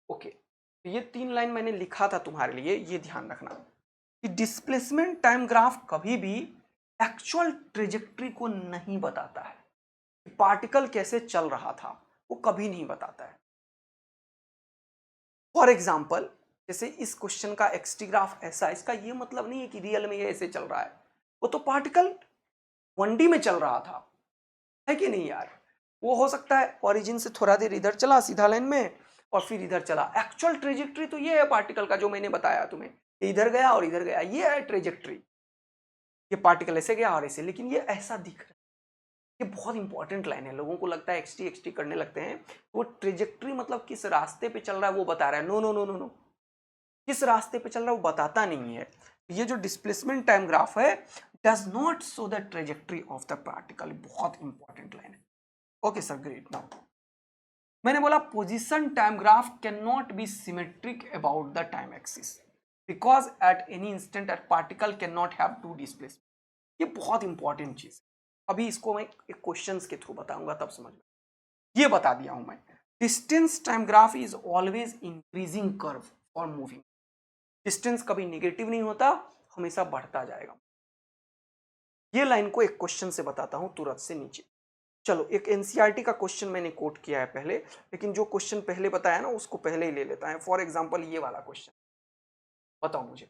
ओके। तो ये 3 लाइन मैंने लिखा था तुम्हारे लिए, ये ध्यान रखना कि डिस्प्लेसमेंट टाइम ग्राफ कभी भी एक्चुअल ट्रेजेक्ट्री को नहीं बताता है। पार्टिकल कैसे चल रहा था वो कभी नहीं बताता है। फॉर एग्जाम्पल, जैसे इस क्वेश्चन का एक्सटी ग्राफ ऐसा, इसका ये मतलब नहीं है कि रियल में ये ऐसे चल रहा है। वो तो पार्टिकल 1D में चल रहा था, है कि नहीं यार? वो हो सकता है ओरिजिन से थोड़ा देर इधर चला सीधा लाइन में और फिर इधर चला। एक्चुअल ट्रेजेक्ट्री तो ये है पार्टिकल का, जो मैंने बताया तुम्हें, इधर गया और इधर गया, ये है ट्रेजेक्ट्री। ये पार्टिकल ऐसे गया और ऐसे, लेकिन ये ऐसा दिख रहा है। ये बहुत इंपॉर्टेंट लाइन है। लोगों को लगता है एक्सटी एक्सटी करने लगते हैं, तो वो ट्रेजेक्ट्री मतलब किस रास्ते पे चल रहा है वो बता रहा है। No no no no no, किस रास्ते पे चल रहा है वो बताता नहीं है। ये जो डिस्प्लेसमेंट टाइम ग्राफ है does not show the trajectory of the particle. बहुत इंपॉर्टेंट लाइन है। Okay sir, great. नाउ मैंने बोला position time graph can not be symmetric about the time axis because at any instant at particle can not have two displacement. ये बहुत important चीज है। अभी इसको मैं एक क्वेश्चन के थ्रू बताऊंगा तब समझ में। ये बता दिया हूं मैं, distance time graph is always increasing curve for moving. Distance कभी नेगेटिव नहीं होता, हमेशा बढ़ता जाएगा। ये लाइन को एक क्वेश्चन से बताता हूं तुरंत से नीचे। चलो, एक एनसीईआरटी का क्वेश्चन मैंने कोट किया है पहले, लेकिन जो क्वेश्चन पहले बताया ना उसको पहले ही ले लेता है। फॉर एग्जांपल ये वाला क्वेश्चन बताओ मुझे,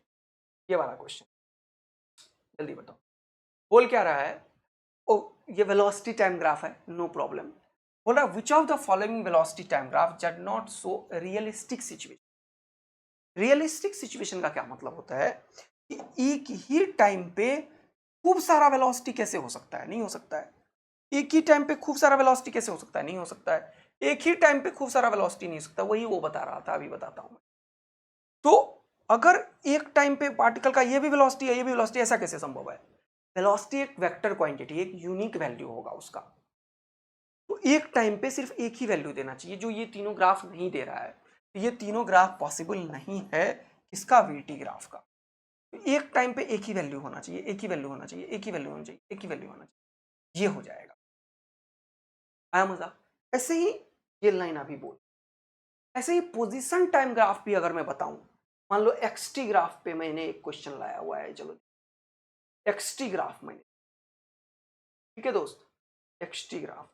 ये वाला क्वेश्चन जल्दी बताओ। बोल क्या रहा है? ओ, ये वेलोसिटी टाइम ग्राफ है, नो प्रॉब्लम। बोल रहा है which of the following velocity time graph does not show realistic situation. Realistic situation का क्या मतलब होता है कि एक ही टाइम पे खूब सारा वेलोसिटी कैसे हो सकता है? नहीं हो सकता है। एक ही टाइम पे खूब सारा वेलोसिटी कैसे हो सकता है? नहीं हो सकता है। एक ही टाइम पे खूब सारा वेलोसिटी नहीं हो सकता। वही वो बता रहा था, अभी बताता हूं मैं। तो अगर एक टाइम पे पार्टिकल का ये भी वेलोसिटी है, ये भी वेलोसिटी, ऐसा कैसे संभव है? वेलोसिटी एक वेक्टर क्वांटिटी, एक यूनिक वैल्यू होगा उसका। तो एक टाइम पे सिर्फ एक ही वैल्यू देना चाहिए, जो ये तीनों ग्राफ नहीं दे रहा है। तो ये तीनों ग्राफ पॉसिबल नहीं है इसका वीटी ग्राफ का। तो एक टाइम पे एक ही वैल्यू होना चाहिए, एक ही वैल्यू होना चाहिए, एक ही वैल्यू होना चाहिए, एक ही वैल्यू होना चाहिए, ये हो जाएगा। आया मजा? ऐसे ही ये लाइन अभी बोल। ऐसे ही पोजीशन टाइम ग्राफ भी अगर मैं बताऊं, मान लो एक्सटी ग्राफ पे मैंने एक क्वेश्चन लाया हुआ है। चलो, एक्सटी ग्राफ मैंने, ठीक है दोस्त, एक्सटी ग्राफ,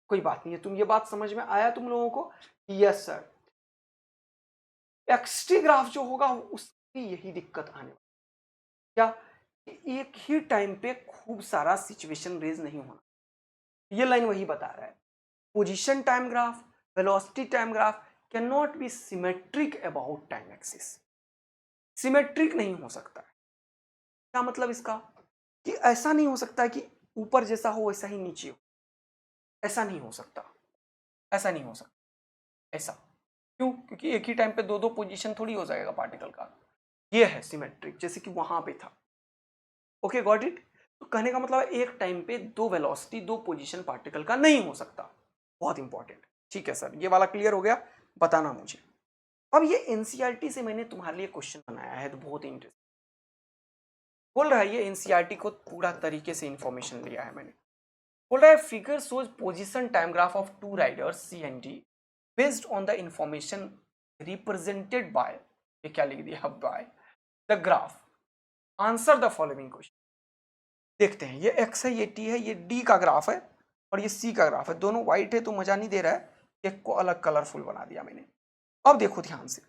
कोई बात नहीं है। तुम ये बात समझ में आया तुम लोगों को? Yes sir. एक्सटी ग्राफ जो होगा उसकी यही दिक्कत आने वाली। क्या? एक ही टाइम पे खूब सारा सिचुएशन रेज नहीं होना। ये लाइन वही बता रहा है। Position time graph, velocity time graph can not be symmetric about time axis. Symmetric नहीं हो सकता है। क्या मतलब इसका? कि ऐसा नहीं हो सकता कि ऊपर जैसा हो वैसा ही नीचे हो। ऐसा नहीं हो सकता, ऐसा नहीं हो सकता। ऐसा क्यों? क्योंकि एक ही टाइम पे दो दो पोजीशन थोड़ी हो जाएगा पार्टिकल का। ये है सिमेट्रिक, जैसे कि वहां पे था। Okay, got it? तो कहने का मतलब एक टाइम पे दो वेलोसिटी, दो पोजीशन पार्टिकल का नहीं हो सकता। बहुत इंपॉर्टेंट। ठीक है सर, ये वाला क्लियर हो गया? बताना मुझे। अब ये एनसीईआरटी से मैंने तुम्हारे लिए क्वेश्चन बनाया है, तो बहुत इंटरेस्टिंग बोल रहा है। ये एनसीईआरटी को पूरा तरीके से इंफॉर्मेशन लिया है मैंने। बोल रहा है figure shows position time graph of two riders C and D based on the information represented by, ये क्या लिख दिया, by the graph. Answer the following question. देखते हैं, ये एक्स है, ये टी है, ये डी का ग्राफ है और ये सी का ग्राफ है। दोनों व्हाइट है तो मजा नहीं दे रहा है, एक को अलग कलरफुल बना दिया मैंने। अब देखो ध्यान से,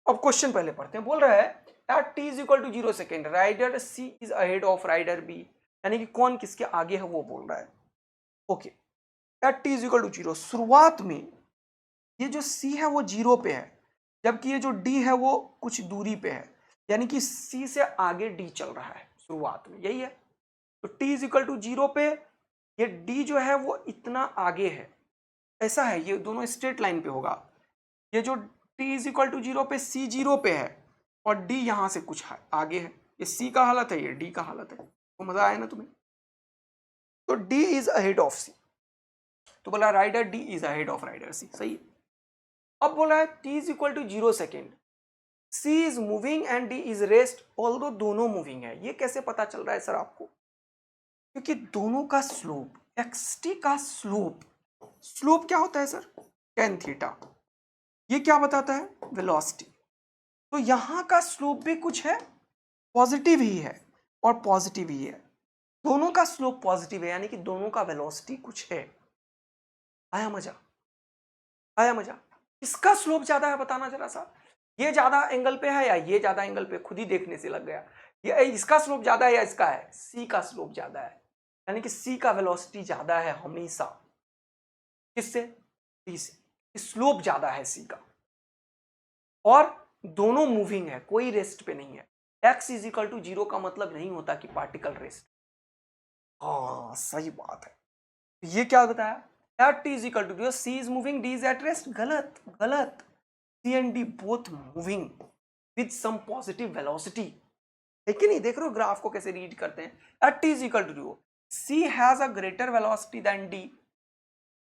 अब क्वेश्चन पहले पढ़ते हैं। बोल रहा है at t is equal to 0 second rider C is ahead of rider B, यानी कि कौन किसके आगे है वो बोल रहा है। Okay, at t is equal to 0, शुरुआत में ये जो सी है वो 0 पे है, जबकि ये जो डी है वो कुछ दूरी पे है, यानी कि सी से आगे डी चल रहा है शुरुआत में, यही है। तो टी इज इक्वल टू 0 पे ये डी जो है वो इतना आगे है, ऐसा है। ये दोनों स्ट्रेट लाइन पे होगा। ये जो टी इज इक्वल टू 0 पे सी 0 पे है और डी यहां से कुछ आगे है। ये सी का हालत है, ये डी का हालत है। तो मजा आया ना तुम्हें? तो D is ahead of C, तो बोला rider D is ahead of rider C, सही है। अब बोला है T is equal to 0 second, C is moving and D is rest, although दोनों मूविंग है। ये कैसे पता चल रहा है सर आपको? क्योंकि दोनों का स्लोप, एक्सटी का स्लोप, स्लोप क्या होता है सर? Tan theta. ये क्या बताता है? वेलोसिटी। तो यहां का स्लोप भी कुछ है, पॉजिटिव ही है और पॉजिटिव ही है। दोनों का स्लोप पॉजिटिव है, यानी कि दोनों का वेलोसिटी कुछ है। आया मजा? आया मजा? किसका स्लोप ज्यादा है बताना जरा सा। ये ज्यादा एंगल पे है या ये ज्यादा एंगल पे? खुद ही देखने से लग गया। ये इसका स्लोप ज्यादा है या इसका है, सी का स्लोप ज्यादा है, यानी कि सी का वेलोसिटी ज्यादा है हमेशा, किससे, डी से, स्लोप ज्यादा है सी का, और दोनों मूविंग है, कोई रेस्ट पे नहीं है। x इज इक्वल टू 0 का मतलब नहीं होता कि पार्टिकल रेस्ट। हाँ सही बात है। ये क्या बताया, at t is equal to 0 c is moving, d is at rest. गलत गलत, c and d both moving with some positive velocity, है कि नहीं? देख रहे हो ग्राफ को कैसे रीड करते हैं। At t is equal to 0 c has a greater velocity than d।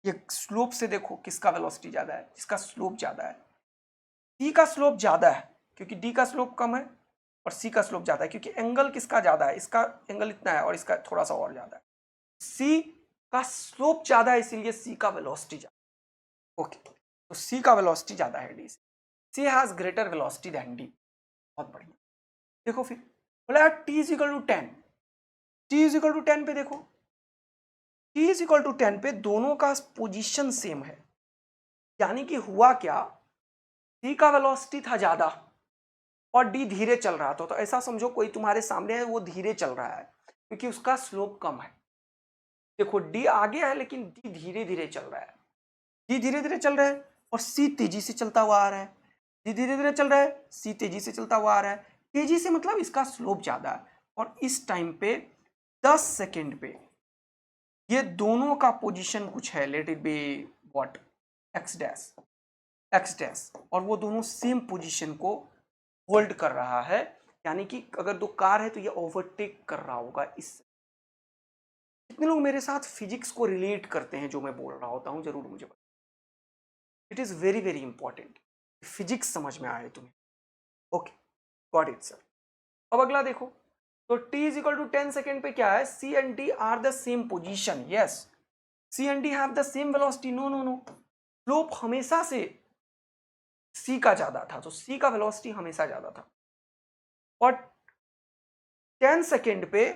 ये स्लोप से देखो किसका वेलोसिटी ज्यादा है, जिसका स्लोप ज्यादा है। c का स्लोप ज्यादा है क्योंकि d का स्लोप कम है, और c का स्लोप ज्यादा है क्योंकि एंगल किसका ज्यादा है, इसका एंगल इतना है और इसका थोड़ा सा और ज्यादा है। c का स्लोप ज्यादा है इसीलिए c का वेलोसिटी ज्यादा। ओके, तो c का वेलोसिटी ज्यादा है d से। c has greater velocity than d। बहुत बढ़िया। देखो फिर बोला t is equal to 10, t is equal to 10 पे देखो, t इज इक्वल टू 10 पे दोनों का पोजीशन सेम है, यानी कि हुआ क्या, c का वेलोसिटी था ज्यादा और d धीरे चल रहा था। तो ऐसा समझो कोई तुम्हारे सामने है, वो धीरे चल रहा है क्योंकि उसका स्लोप कम है। देखो d आगे है लेकिन d धीरे धीरे चल रहा है, d धीरे धीरे चल रहा है और c तेजी से चलता हुआ आ रहा है। d धीरे धीरे चल रहा है, c तेजी से चलता हुआ आ रहा है। तेजी से मतलब इसका स्लोप ज्यादा है, और इस टाइम पे 10 सेकेंड पे ये दोनों का पोजीशन कुछ है, let it be what, x dash, और वो दोनों सेम पोजीशन को होल्ड कर रहा है, यानी कि अगर दो कार है तो ये ओवरटेक कर रहा होगा इससे। कितने लोग मेरे साथ फिजिक्स को रिलेट करते हैं जो मैं बोल रहा होता हूं, जरूर मुझे बताओ। It is very very important physics समझ में आए तुम्हें। Okay, got it sir. अब अगला देखो, तो t is equal to 10 second पे क्या है, c and d are the same position, yes, c and d have the same velocity. No no no, slope हमेशा से c का ज्यादा था, तो c का वेलोसिटी हमेशा ज्यादा था। और 10 सेकेंड पे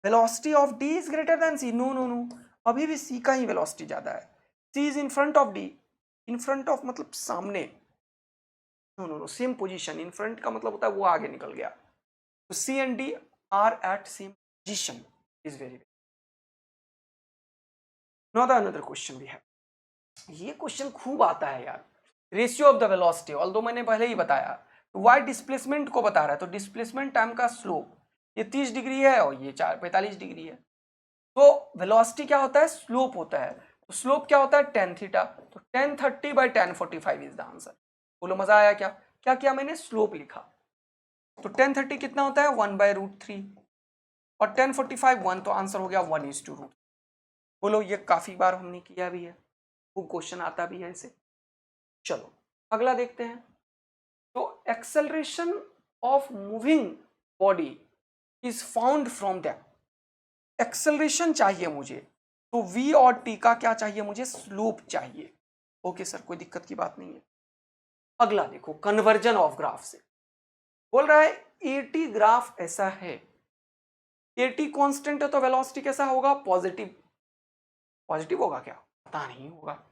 velocity of d is greater than c। No no no, अभी भी c का ही वेलोसिटी ज्यादा है। c is in front of d, in front of मतलब सामने। No no no, same position, in front का मतलब होता है वो आगे निकल गया। तो c and d are at same position, is very. Now the another question we have, ये क्वेश्चन खूब आता है यार, ratio of the velocity. Although मैंने पहले ही बताया, तो वाई डिस्प्लेसमेंट को बता रहा है, तो डिस्प्लेसमेंट टाइम का स्लोप ये 30 डिग्री है और ये 45 डिग्री है। तो वेलोसिटी क्या होता है, स्लोप होता है। तो स्लोप क्या होता है, tan थीटा। तो tan 30 by tan 45 is the answer. बोलो मजा आया क्या? क्या किया मैंने, स्लोप लिखा। तो tan 30 कितना होता है, 1/√3, और tan 45 1, तो आंसर हो गया 1:√3। बोलो ये काफी बार हमने किया भी है, वो क्वेश्चन आता भी है इसे। चलो अगला देखते हैं। तो acceleration of moving body is found from that. Acceleration चाहिए मुझे, तो v और t का क्या चाहिए मुझे, स्लोप चाहिए। ओके सर, कोई दिक्कत की बात नहीं है। अगला देखो, कन्वर्जन ऑफ ग्राफ से बोल रहा है AT ग्राफ ऐसा है, AT कांस्टेंट है तो वेलोसिटी कैसा होगा, पॉजिटिव। पॉजिटिव होगा क्या, पता नहीं होगा।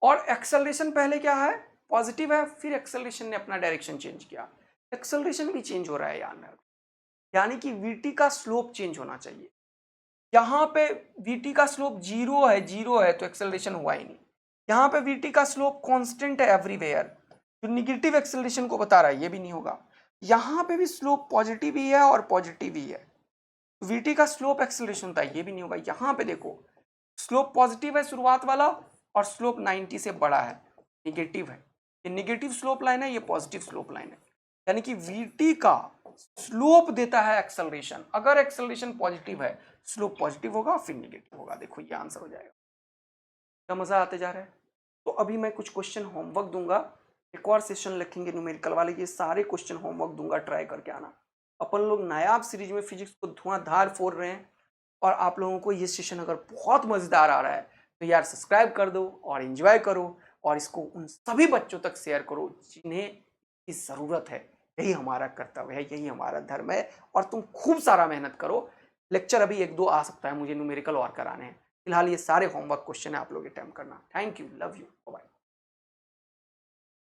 और एक्सेलरेशन पहले क्या है, पॉजिटिव है, फिर एक्सेलरेशन ने अपना डायरेक्शन चेंज किया। एक्सेलरेशन भी चेंज हो रहा है यार, यानी कि VT का स्लोप चेंज होना चाहिए। यहाँ पे VT का स्लोप जीरो है तो एक्सेलरेशन हुआ ही नहीं। यहाँ पे VT का स्लोप कांस्टेंट है एवरीवेयर, जो निगेटिव एक्सेलरेशन को बता रहा है, ये भी नहीं होगा। यहाँ पे भी स्लोप पॉजिटिव ही है और पॉजिटिव ही है, VT का स्लोप एक्सेलरेशन होता है, ये भी नहीं होगा। यहाँ पे देखो स्लोप पॉजिटिव है शुरुआत वाला, और स्लोप 90 से बड़ा है, निगेटिव है। ये निगेटिव स्लोप लाइन है, ये पॉजिटिव स्लोप लाइन है, यानी कि VT का स्लोप देता है एक्सेलरेशन। अगर एक्सेलरेशन पॉजिटिव है, स्लोप पॉजिटिव होगा, फिर निगेटिव होगा। देखो ये आंसर हो जाएगा। क्या मजा आते जा रहा है। तो अभी मैं कुछ क्वेश्चन होमवर्क दूंगा, एक और सेशन लिखेंगे न्यूमेरिकल वाले, ये सारे क्वेश्चन होमवर्क दूंगा, ट्राई करके आना। अपन लोग नायाब सीरीज में फिजिक्स को धुआंधार फोड़ रहे हैं, और आप लोगों को ये सेशन अगर बहुत मजेदार आ रहा है तो यार सब्सक्राइब कर दो और एंजॉय करो, और इसको उन सभी बच्चों तक शेयर करो जिन्हें इस जरूरत है। यही हमारा कर्तव्य है, यही हमारा धर्म है। और तुम खूब सारा मेहनत करो। लेक्चर अभी 1-2 आ सकता है, मुझे न्यूमेरिकल और कराने हैं। फिलहाल ये सारे होमवर्क क्वेश्चन है, आप लोग अटेम्प्ट करना। Thank you, love you, bye.